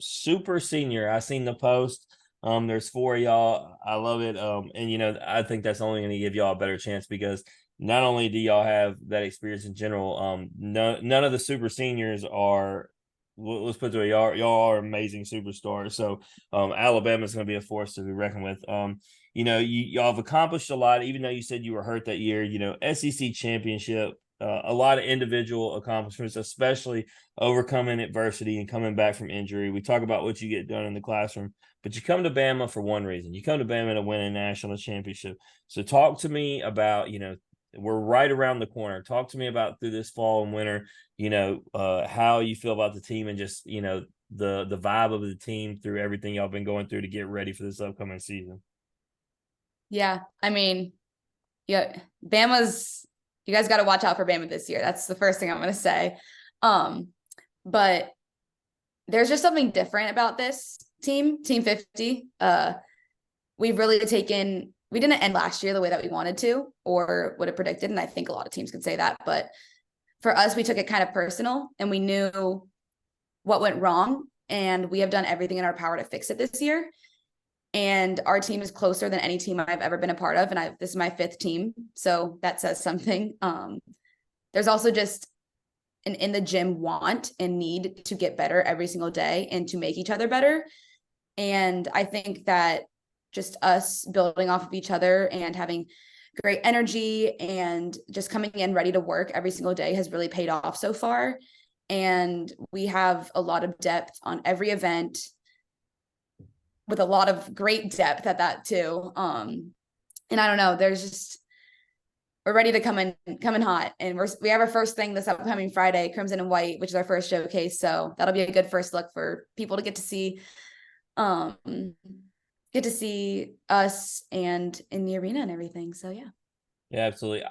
Super senior. I seen the post. There's 4 of y'all. I love it. And I think that's only going to give y'all a better chance, because not only do y'all have that experience in general, none of the super seniors are. Let's put it away. Y'all are amazing superstars. So, Alabama is going to be a force to be reckoned with. Y'all have accomplished a lot, even though you said you were hurt that year. SEC championship. A lot of individual accomplishments, especially overcoming adversity and coming back from injury. We talk about what you get done in the classroom, but you come to Bama for one reason. You come to Bama to win a national championship. So talk to me about, we're right around the corner. Talk to me about through this fall and winter, how you feel about the team, and just, the vibe of the team through everything y'all been going through to get ready for this upcoming season. Yeah. I mean, yeah, you guys got to watch out for Bama this year. That's the first thing I'm going to say. But there's just something different about this team 50. We've really we didn't end last year the way that we wanted to or would have predicted. And I think a lot of teams could say that, but for us, we took it kind of personal, and we knew what went wrong, and we have done everything in our power to fix it this year. And our team is closer than any team I've ever been a part of. And this is my 5th team. So that says something. There's also just an in the gym want and need to get better every single day and to make each other better. And I think that just us building off of each other and having great energy and just coming in ready to work every single day has really paid off so far. And we have a lot of depth on every event, with a lot of great depth at that too. And I don't know, we're ready to come in hot, and we have our first thing this upcoming Friday, Crimson and White, which is our first showcase. So that'll be a good first look for people to get to see us and in the arena and everything. So yeah. Yeah, absolutely.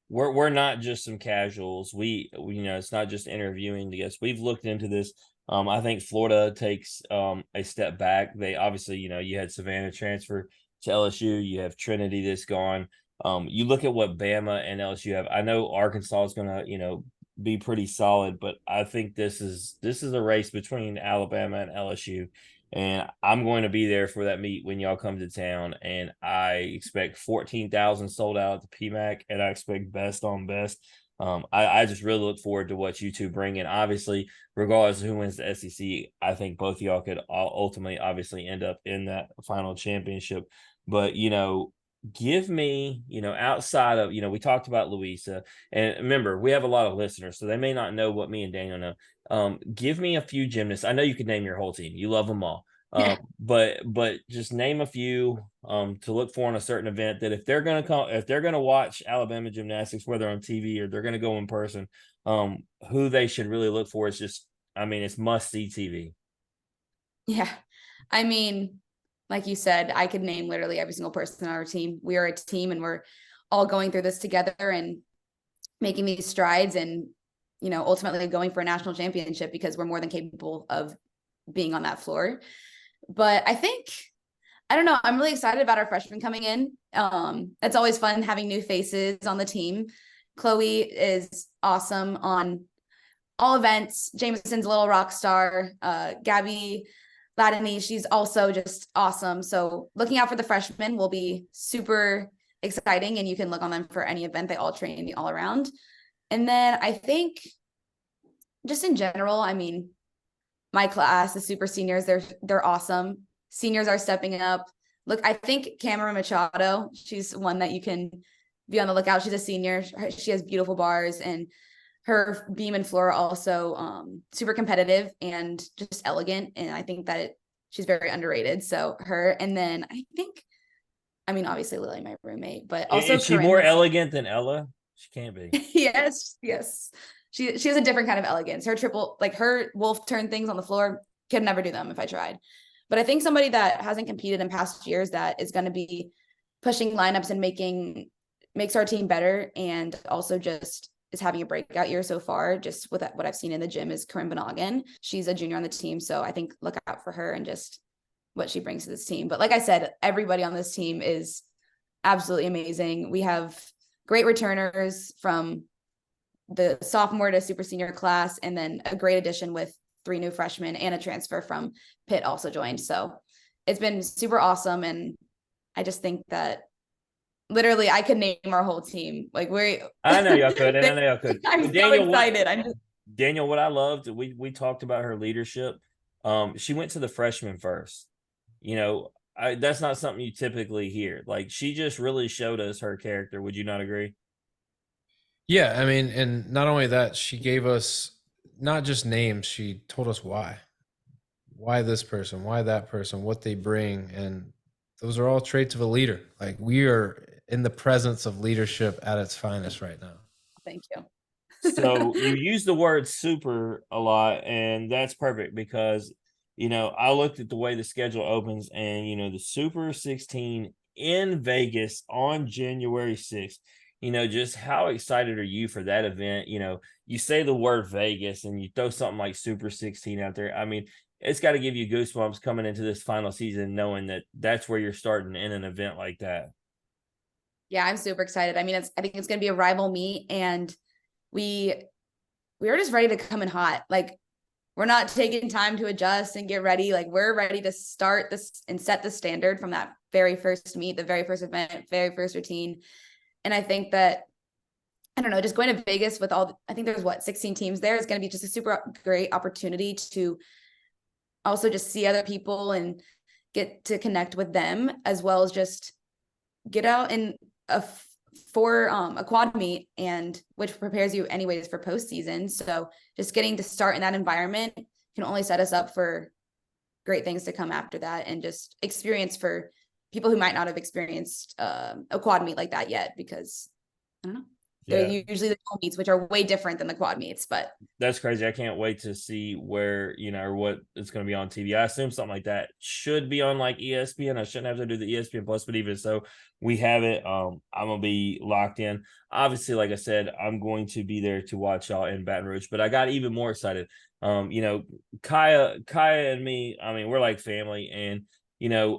We're not just some casuals. We it's not just interviewing the guests. We've looked into this. I think Florida takes a step back. They obviously, you had Savannah transfer to LSU. You have Trinity that's gone. You look at what Bama and LSU have. I know Arkansas is going to, be pretty solid, but I think this is a race between Alabama and LSU. And I'm going to be there for that meet when y'all come to town. And I expect 14,000 sold out at the PMAC, and I expect best on best. I just really look forward to what you two bring in. Obviously, regardless of who wins the SEC, I think both of y'all could ultimately obviously end up in that final championship. But, give me, outside of, we talked about Louisa, and remember, we have a lot of listeners, so they may not know what me and Daniel know. Give me a few gymnasts. I know you could name your whole team. You love them all. But just name a few to look for in a certain event, that if they're gonna watch Alabama gymnastics, whether on TV or they're gonna go in person, who they should really look for. Is just, it's must see TV. Yeah. I mean, like you said, I could name literally every single person on our team. We are a team, and we're all going through this together and making these strides, and ultimately going for a national championship, because we're more than capable of being on that floor. But I don't know, I'm really excited about our freshmen coming in. It's always fun having new faces on the team. Chloe is awesome on all events. Jameson's a little rock star. Gabby Ladany, she's also just awesome. So looking out for the freshmen will be super exciting, and you can look on them for any event. They all train all around. And then I think just in general, my class, the super seniors, they're awesome. Seniors are stepping up. Look, I think Cameron Machado, she's one that you can be on the lookout. She's a senior. She has beautiful bars, and her beam and floor are also super competitive and just elegant. And I think that she's very underrated. So her, and then I mean, obviously Lily, my roommate, but also Is she Corinne more was- elegant than Ella? She can't be. yes. She has a different kind of elegance. Her triple, like her wolf turn things on the floor, could never do them if I tried. But I think somebody that hasn't competed in past years that is going to be pushing lineups and makes our team better, and also just is having a breakout year so far, just with what I've seen in the gym, is Corinne Benoggin. She's a junior on the team, so I think look out for her and just what she brings to this team. But like I said, everybody on this team is absolutely amazing. We have great returners from the sophomore to super senior class, and then a great addition with 3 new freshmen and a transfer from Pitt also joined. So it's been super awesome. And I just think that literally I could name our whole team. Like I know y'all could, and I know y'all could. I'm But so excited. Daniel, what I loved, we talked about her leadership. She went to the freshmen first. That's not something you typically hear. Like, she just really showed us her character. Would you not agree? Yeah, I mean, and not only that, she gave us not just names, she told us why. Why this person, why that person, what they bring. And those are all traits of a leader. Like, we are in the presence of leadership at its finest right now. Thank you. So you use the word super a lot, and that's perfect because, I looked at the way the schedule opens, and, the Super 16 in Vegas on January 6th. Just how excited are you for that event? You say the word Vegas and you throw something like Super 16 out there. I mean, it's got to give you goosebumps coming into this final season, knowing that that's where you're starting in an event like that. Yeah, I'm super excited. I mean, I think it's going to be a rival meet, and we are just ready to come in hot. Like, we're not taking time to adjust and get ready. Like, we're ready to start this and set the standard from that very first meet, the very first event, very first routine. And I think that, I don't know, just going to Vegas with I think there's 16 teams there, is going to be just a super great opportunity to also just see other people and get to connect with them, as well as just get out in for a quad meet, and which prepares you anyways for postseason. So just getting to start in that environment can only set us up for great things to come after that, and just experience for people who might not have experienced a quad meet like that yet, because I don't know. They're usually the dual meets, which are way different than the quad meets, but that's crazy. I can't wait to see where, or what it's going to be on TV. I assume something like that should be on like ESPN. I shouldn't have to do the ESPN Plus, but even so, we have it. I'm going to be locked in. Obviously, like I said, I'm going to be there to watch y'all in Baton Rouge, but I got even more excited. Kaya and me, I mean, we're like family, and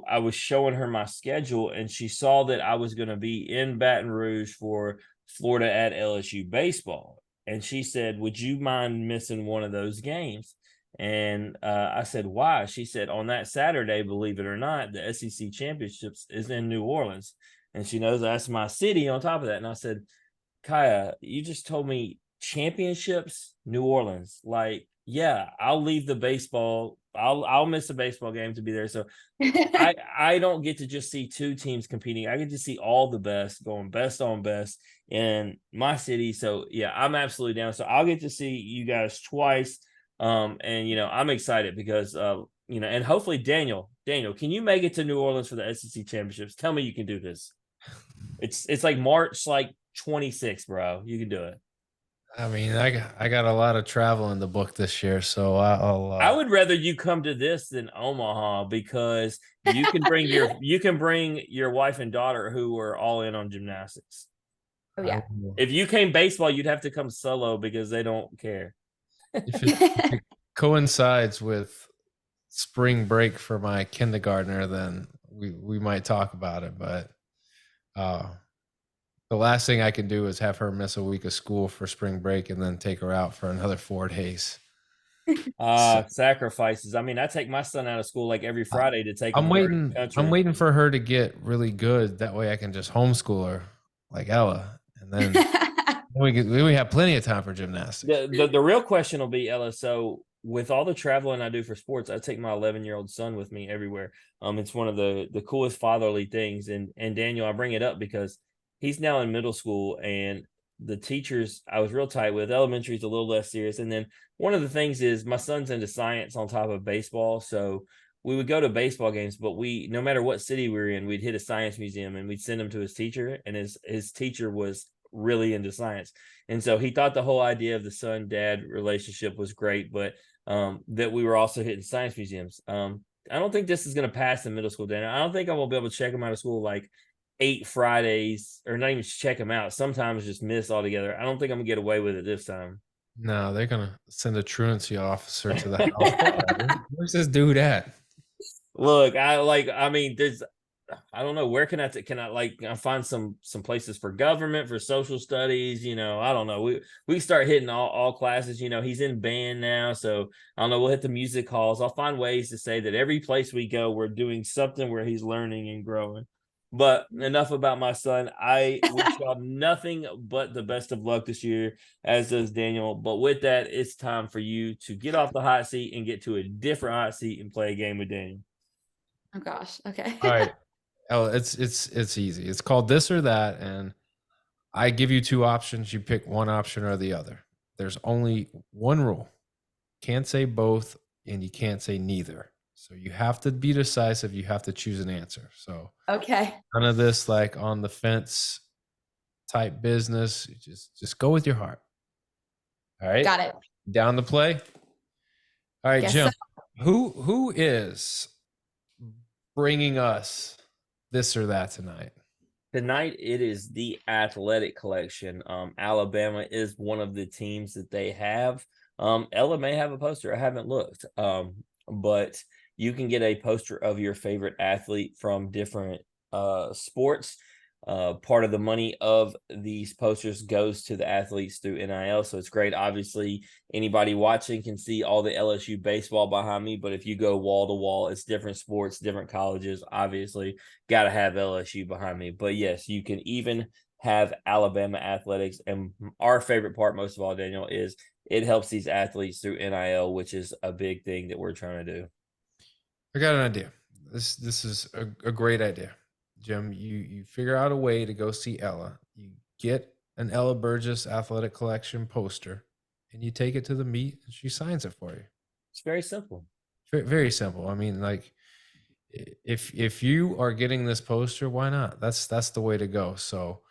I was showing her my schedule, and she saw that I was going to be in Baton Rouge for Florida at LSU baseball. And she said, would you mind missing one of those games? And I said, why? She said, on that Saturday, believe it or not, the SEC Championships is in New Orleans. And she knows that's my city on top of that. And I said, Kaya, you just told me championships, New Orleans. Like, yeah, I'll leave the baseball. I'll miss a baseball game to be there. So I don't get to just see 2 teams competing. I get to see all the best going best on best in my city. So yeah, I'm absolutely down. So I'll get to see you guys twice. And I'm excited because and hopefully Daniel, can you make it to New Orleans for the SEC Championships? Tell me you can do this. It's like March 26th, bro. You can do it. I mean, I got a lot of travel in the book this year, so I would rather you come to this than Omaha, because you can bring your wife and daughter who are all in on gymnastics. Oh yeah. If you came baseball, you'd have to come solo because they don't care. If it coincides with spring break for my kindergartner, then we might talk about it. But the last thing I can do is have her miss a week of school for spring break and then take her out for another 4 days. Sacrifices. I mean, I take my son out of school like every Friday to take him. I'm waiting for her to get really good. That way I can just homeschool her like Ella. And then we have plenty of time for gymnastics. The real question will be, Ella, so with all the traveling I do for sports, I take my 11-year-old son with me everywhere. It's one of the coolest fatherly things. And Daniel, I bring it up because he's now in middle school, and the teachers I was real tight with. Elementary is a little less serious, and then one of the things is my son's into science on top of baseball, so we would go to baseball games, but we, no matter what city we were in, we'd hit a science museum and we'd send him to his teacher, and his teacher was really into science. And so he thought the whole idea of the son dad relationship was great, but that we were also hitting science museums. I don't think this is going to pass in middle school, Dan. I don't think I will be able to check him out of school like 8 Fridays, or not even check him out. Sometimes just miss altogether. I don't think I'm gonna get away with it this time. No, they're gonna send a truancy officer to the house. Where's this dude at? Look, I mean, I don't know, where can I find some places for government, for social studies, I don't know. We start hitting all classes, he's in band now, so I don't know, we'll hit the music halls. I'll find ways to say that every place we go, we're doing something where he's learning and growing. But enough about my son. I wish y'all nothing but the best of luck this year, as does Daniel. But with that, it's time for you to get off the hot seat and get to a different hot seat and play a game with Daniel. Oh gosh. Okay. All right. Oh, it's easy. It's called This or That, and I give you 2 options. You pick one option or the other. There's only one rule. Can't say both, and you can't say neither. So you have to be decisive. You have to choose an answer. So Okay. none of this like on the fence type business. You just go with your heart. All right. Got it. Down the play. All right, Guess Jim. so. Who is bringing us this or that tonight? Tonight, it is the athletic collection. Alabama is one of the teams that they have. Ella may have a poster. I haven't looked. But you can get a poster of your favorite athlete from different sports. Part of the money of these posters goes to the athletes through NIL, so it's great. Obviously, anybody watching can see all the LSU baseball behind me, but if you go wall to wall, it's different sports, different colleges. Obviously, got to have LSU behind me. But yes, you can even have Alabama athletics. And our favorite part, most of all, Daniel, is it helps these athletes through NIL, which is a big thing that we're trying to do. I got an idea. This is a great idea. Jim, you figure out a way to go see Ella. You get an Ella Burgess athletic collection poster, and you take it to the meet, and she signs it for you. It's very simple. Very simple. I mean, like, if you are getting this poster, why not? That's the way to go. So,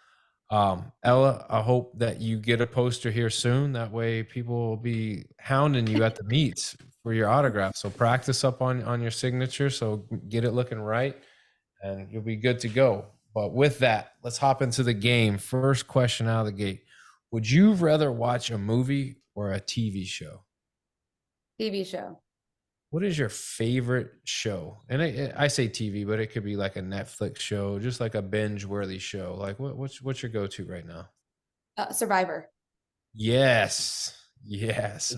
Ella, I hope that you get a poster here soon. That way, people will be hounding you at the meets for your autograph. So practice up on your signature. So get it looking right, and you'll be good to go. But with that, let's hop into the game. First question out of the gate: would you rather watch a movie or a TV show? TV show. What is your favorite show? And I say TV, but it could be like a Netflix show, just like a binge-worthy show. Like what's your go-to right now? Survivor. Yes.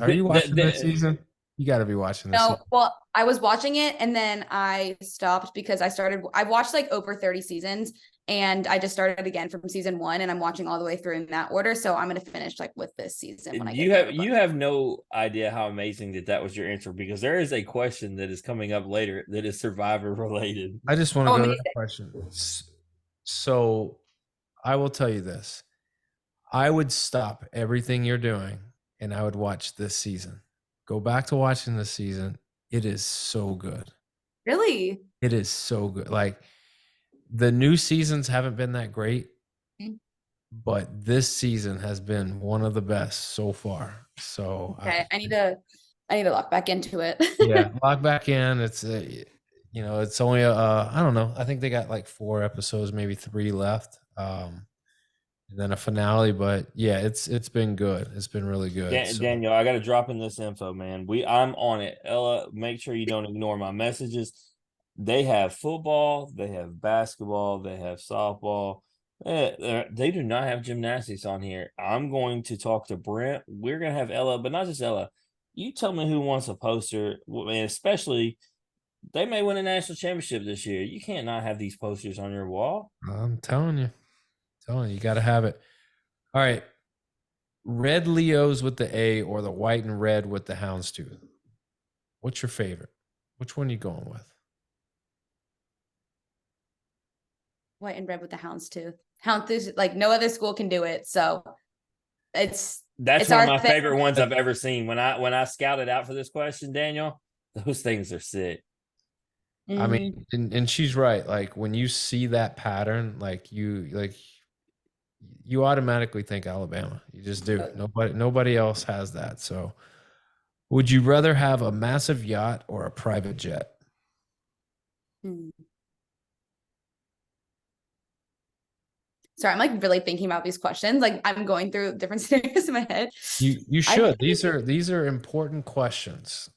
Are you watching this season? You got to be watching this. No, well, I was watching it and then I stopped because I watched like over 30 seasons and I just started again from season 1 and I'm watching all the way through in that order. So I'm going to finish like with this season when I get you have no idea how amazing that was your answer, because there is a question that is coming up later that is Survivor related. I just want to go to that question. So I will tell you this. I would stop everything you're doing and I would watch this season. Go back to watching this season. It is so good. Really? It is so good. Like, the new seasons haven't been that great, but this season has been one of the best so far. So okay, I need to lock back into it. Yeah, log back in. It's it's only I don't know. I think they got like 4 episodes, maybe 3 left. And then a finale, but yeah, it's been good. It's been really good. Daniel, I got to drop in this info, man. I'm on it. Ella, make sure you don't ignore my messages. They have football, they have basketball, they have softball. They do not have gymnastics on here. I'm going to talk to Brent. We're going to have Ella, but not just Ella. You tell me who wants a poster, and especially they may win a national championship this year. You can't not have these posters on your wall. I'm telling you. You got to have it. All right. Red Leos with the A or the white and red with the houndstooth? What's your favorite? Which one are you going with? White and red with the houndstooth. Houndstooth, like no other school can do it. So That's it's one of our my thing. favorite ones I've ever seen. When I scouted out for this question, Daniel, those things are sick. I mean, and she's right. Like when you see that pattern, you automatically think Alabama. You just do. Nobody else has that. So would you rather have a massive yacht or a private jet? Sorry, I'm like really thinking about these questions. Like I'm going through different scenarios in my head. You should. These are important questions.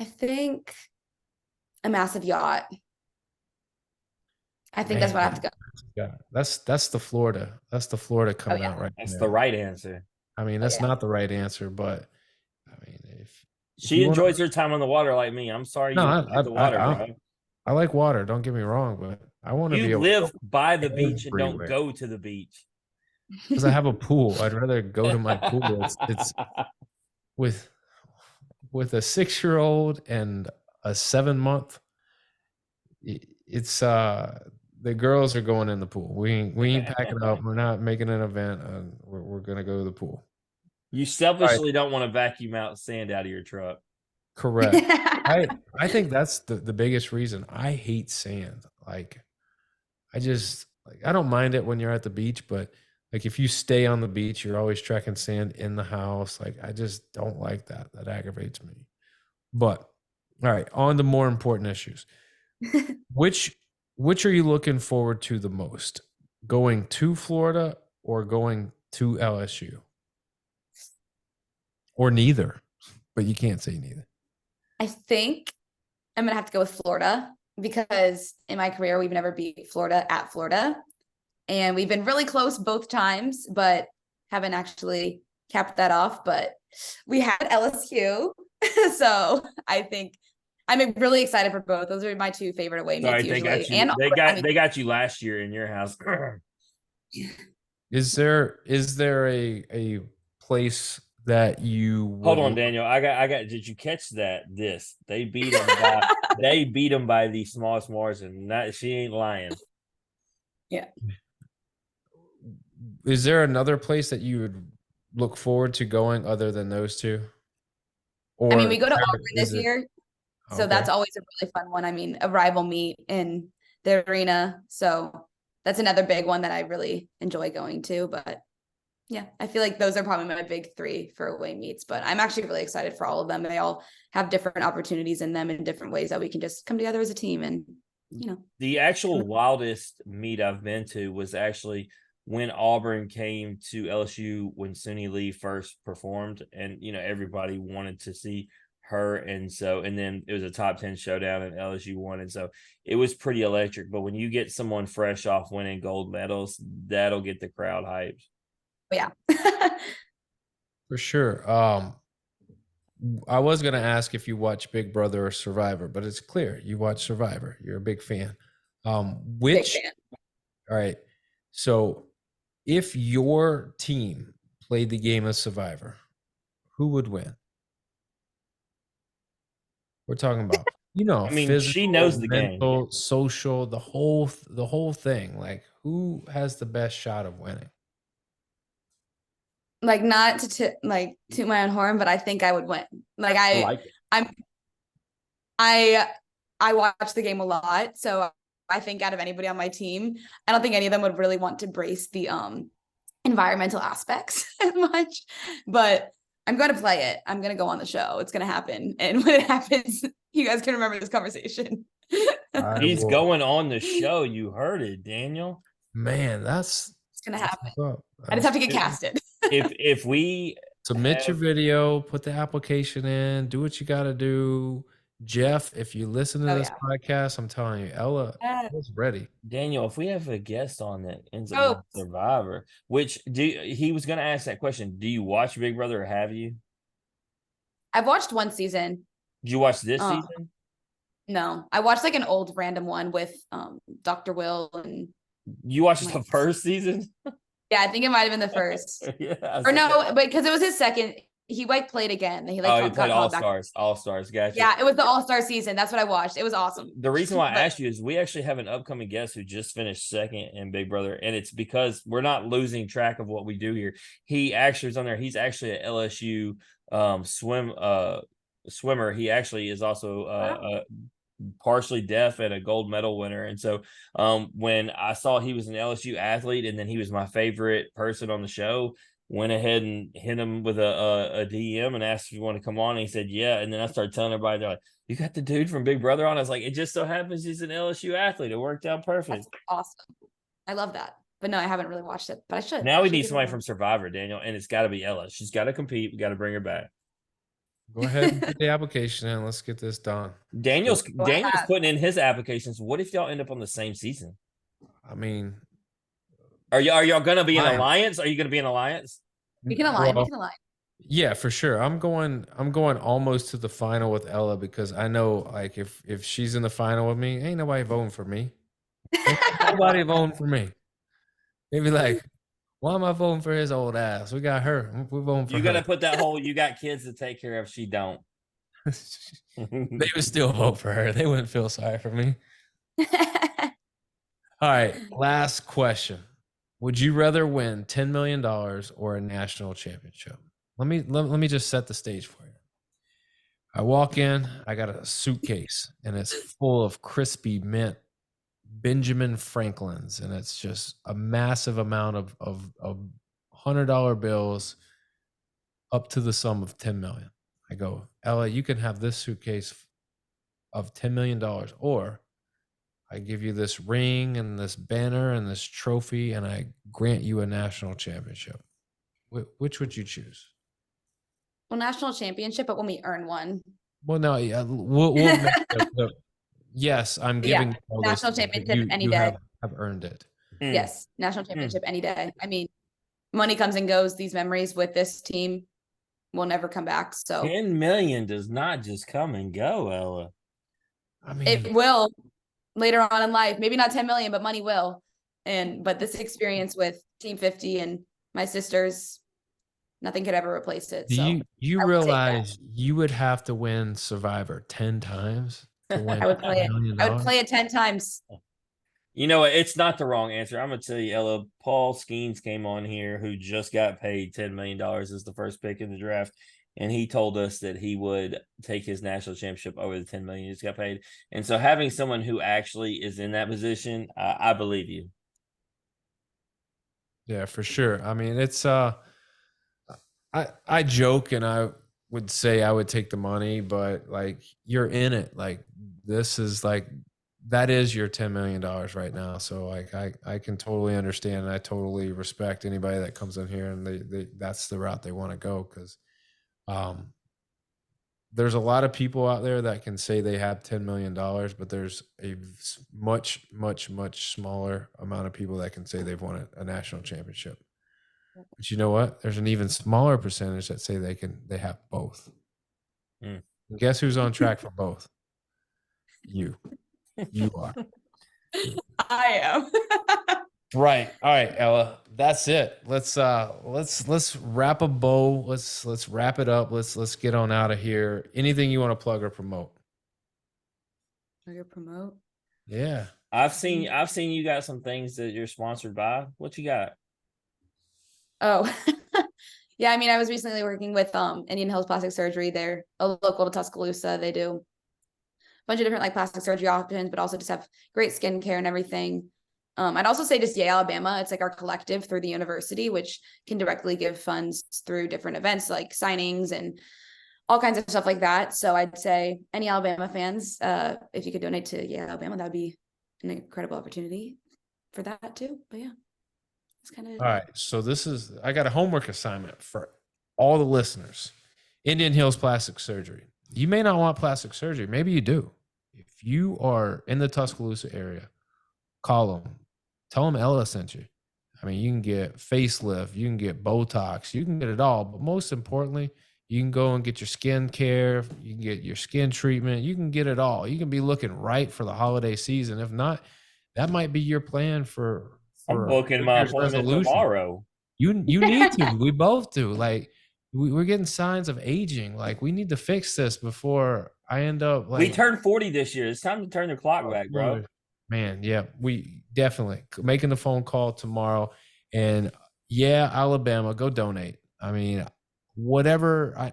I think a massive yacht. I think that's what I have to go. Yeah, that's the Florida. That's the Florida coming out right That's there. the right answer. I mean, that's not the right answer, but I mean, if she enjoys her time on the water like me, I'm sorry you don't like the water, bro. I like water. Don't get me wrong, but I want to be You able live to by the beach and don't go to the beach. because I have a pool. I'd rather go to my pool. It's with a 6-year-old and a 7-month. It's the girls are going in the pool. We ain't packing up. We're not making an event. We're gonna go to the pool. You selfishly don't want to vacuum out sand out of your truck. Correct. I think that's the biggest reason. I hate sand. Like I don't mind it when you're at the beach, but like if you stay on the beach, you're always tracking sand in the house. Like I just don't like that. That aggravates me. But all right, on to more important issues. Which are you looking forward to the most? Going to Florida or going to LSU? Or neither, but you can't say neither. I think I'm gonna have to go with Florida because in my career we've never beat Florida at Florida, and we've been really close both times, but haven't actually capped that off. But we had LSU, so I think I'm really excited for both. Those are my two favorite away meets usually. They got you last year in your house. Is there a place that you hold on, Daniel? I got. Did you catch that? They beat them by the smallest margin. She ain't lying. Yeah. Is there another place that you would look forward to going other than those two? Or I mean, we go to Auburn this year, so that's always a really fun one. I mean, a rival meet in the arena, so that's another big one that I really enjoy going to. But yeah, I feel like those are probably my big three for away meets, but I'm actually really excited for all of them. They all have different opportunities in them in different ways that we can just come together as a team. And, the actual wildest meet I've been to was actually when Auburn came to LSU when Suni Lee first performed, and, everybody wanted to see her. And then it was a top 10 showdown and LSU won. And so it was pretty electric, but when you get someone fresh off winning gold medals, that'll get the crowd hyped. Yeah. For sure. I was going to ask if you watch Big Brother or Survivor, but it's clear you watch Survivor. You're a big fan. Big fan. All right. So if your team played the game of Survivor, who would win? We're talking about, I mean, physical, she knows the mental, game, social, the whole thing. Like, who has the best shot of winning? Like, not to toot my own horn, but I think I would win. Like I watch the game a lot, so I think out of anybody on my team, I don't think any of them would really want to brace the environmental aspects as much. But I'm going to play it. I'm going to go on the show. It's going to happen, and when it happens, you guys can remember this conversation. He's going on the show. You heard it, Daniel. Man, it's going to happen. I just have to get casted. If we submit your video, put the application in, do what you got to do. Jeff, if you listen to this podcast, I'm telling you, Ella is ready. Daniel, if we have a guest on that ends up with Survivor, he was going to ask that question. Do you watch Big Brother or have you? I've watched one season. Did you watch this season? No, I watched like an old random one with Dr. Will and. You watched the first season? Yeah, I think it might have been the first. Yeah, or no, but because it was his second he like played again. He Oh, he got played All called back. Stars. All Stars, gotcha. Yeah, it was the All-Star season. That's what I watched. It was awesome. The reason why I But- asked you is we actually have an upcoming guest who just finished second in Big Brother, and it's because we're not losing track of what we do here. He actually is on there. He's actually an LSU swimmer. He actually is also Wow. partially deaf and a gold medal winner. And so when I saw he was an LSU athlete and then he was my favorite person on the show, went ahead and hit him with a DM and asked if he wanted to come on. And he said, yeah. And then I started telling everybody, they're like, you got the dude from Big Brother on? I was like, it just so happens he's an LSU athlete. It worked out perfect. That's awesome. I love that. But no, I haven't really watched it, but I should. Now we Should need give it somebody a- from Survivor, Daniel, and it's got to be Ella. She's got to compete. We got to bring her back. Go ahead and get the application in. Let's get this done. Daniel's Wow. putting in his applications. What if y'all end up on the same season? I mean, Are y'all gonna be an Fine. alliance? Are you gonna be an alliance? We can align. well, We can align. yeah, for sure. I'm going almost to the final with Ella because I know like if she's in the final with me, ain't nobody voting for me. Ain't nobody voting for me. They be like, why am I voting for his old ass? We got her. We're voting for You her. gotta put that whole you got kids to take care of. She don't. They would still vote for her. They wouldn't feel sorry for me. All right, last question. Would you rather win $10 million or a national championship? Let me just set the stage for you. I walk in, I got a suitcase, and it's full of crispy mint Benjamin Franklin's, and it's just a massive amount of $100 bills up to the sum of 10 million. I go, Ella, you can have this suitcase of $10 million, or I give you this ring and this banner and this trophy, and I grant you a national championship. Which would you choose? Well, national championship, but when we earn one. Well, no, yeah, we'll make yes, I'm giving Yeah, all national this, but championship any day. have earned it. Yes, national championship any day. I mean, money comes and goes. These memories with this team will never come back. So 10 million does not just come and go, Ella. I mean, it will later on in life. Maybe not 10 million, but money will. But this experience with Team 50 and my sisters, nothing could ever replace it. do So you I would take that. realize you would have to win Survivor 10 times to win I would play $10 it. million? I would play it 10 times. You know what? It's not the wrong answer. I'm gonna tell you, Ella. Paul Skeens came on here, who just got paid $10 million as the first pick in the draft, and he told us that he would take his national championship over the 10 million he just got paid. And so, having someone who actually is in that position, I believe you. Yeah, for sure. I mean, it's I joke and I would say I would take the money, but like you're in it. Like this is like that is your $10 million right now. So like I can totally understand and I totally respect anybody that comes in here and they that's the route they want to go because there's a lot of people out there that can say they have $10 million, but there's a much, much, much smaller amount of people that can say they've won a national championship. But you know what? There's an even smaller percentage that say they have both. Mm. And guess who's on track for both? You are. I am. Right. All right, Ella. That's it. Let's wrap a bow. Let's wrap it up. Let's get on out of here. Anything you want to plug or promote? Promote. Yeah. I've seen you got some things that you're sponsored by. What you got? Oh, yeah. I mean, I was recently working with Indian Hills Plastic Surgery. They're a local to Tuscaloosa. They do a bunch of different like plastic surgery options, but also just have great skincare and everything. I'd also say just Yale, Alabama. It's like our collective through the university, which can directly give funds through different events like signings and all kinds of stuff like that. So I'd say any Alabama fans, if you could donate to Yale, Alabama, that would be an incredible opportunity for that too. But yeah, it's kind of All right. So I got a homework assignment for all the listeners. Indian Hills Plastic Surgery. You may not want plastic surgery. Maybe you do. If you are in the Tuscaloosa area, call them. Tell them Ella sent you. I mean, you can get facelift, you can get Botox, you can get it all. But most importantly, you can go and get your skin care, you can get your skin treatment, you can get it all. You can be looking right for the holiday season. If not, that might be your plan for I'm booking New my Year's appointment resolution. tomorrow. You need to. We both do. Like we're getting signs of aging. Like, we need to fix this before I end up We like, turned 40 this year. It's time to turn the clock oh, back, bro. Lord. Man, yeah, we definitely making the phone call tomorrow. And yeah, Alabama, go donate. I mean, whatever.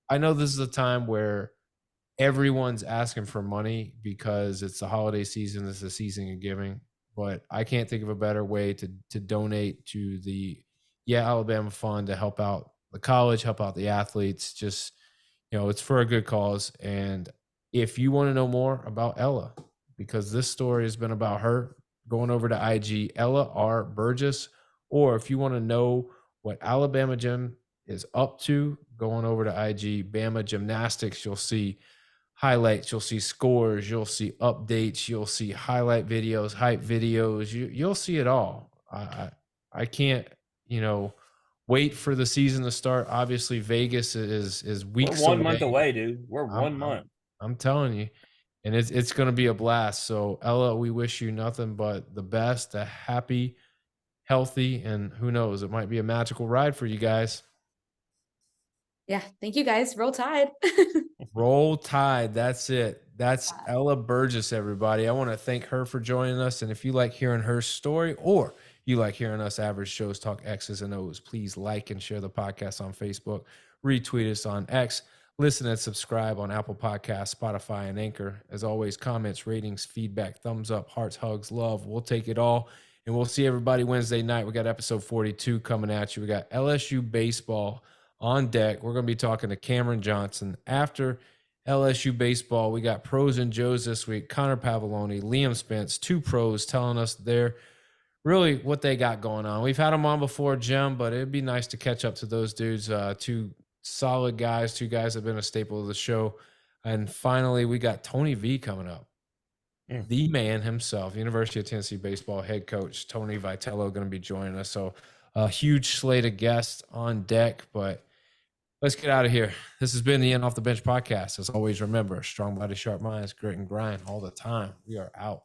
I know this is a time where everyone's asking for money because it's the holiday season, it's the season of giving. But I can't think of a better way to donate to the Alabama Fund to help out the college, help out the athletes. Just, it's for a good cause. And if you want to know more about Ella, because this story has been about her, going over to IG, Ella R. Burgess, or if you want to know what Alabama Gym is up to, going over to IG, Bama Gymnastics, you'll see highlights, you'll see scores, you'll see updates, you'll see highlight videos, hype videos, you'll see it all. I can't, wait for the season to start. Obviously, Vegas is We're weeks 1 month away. away, dude. We're I'm, 1 month. I'm telling you, and it's going to be a blast. So Ella, we wish you nothing but the best, a happy, healthy, and who knows, it might be a magical ride for you guys. Yeah. Thank you guys. Roll Tide. Roll Tide. That's it. That's Ella Burgess, everybody. I want to thank her for joining us. And if you like hearing her story, or you like hearing us average Joes talk X's and O's, please like and share the podcast on Facebook, retweet us on X, listen and subscribe on Apple Podcasts, Spotify, and Anchor. As always, comments, ratings, feedback, thumbs up, hearts, hugs, love. We'll take it all. And we'll see everybody Wednesday night. We got episode 42 coming at you. We got LSU baseball on deck. We're going to be talking to Cameron Johnson. After LSU baseball, we got pros and Joes this week. Connor Pavoloni, Liam Spence, two pros telling us they're really what they got going on. We've had them on before, Jim, but it'd be nice to catch up to those dudes. Two solid guys, two guys that have been a staple of the show. And finally, we got Tony V coming up. The man himself, University of Tennessee baseball head coach Tony Vitello, going to be joining us. So a huge slate of guests on deck, but let's get out of here. This has been the Off the Bench podcast. As always, remember, strong body, sharp minds, grit and grind all the time. We are out.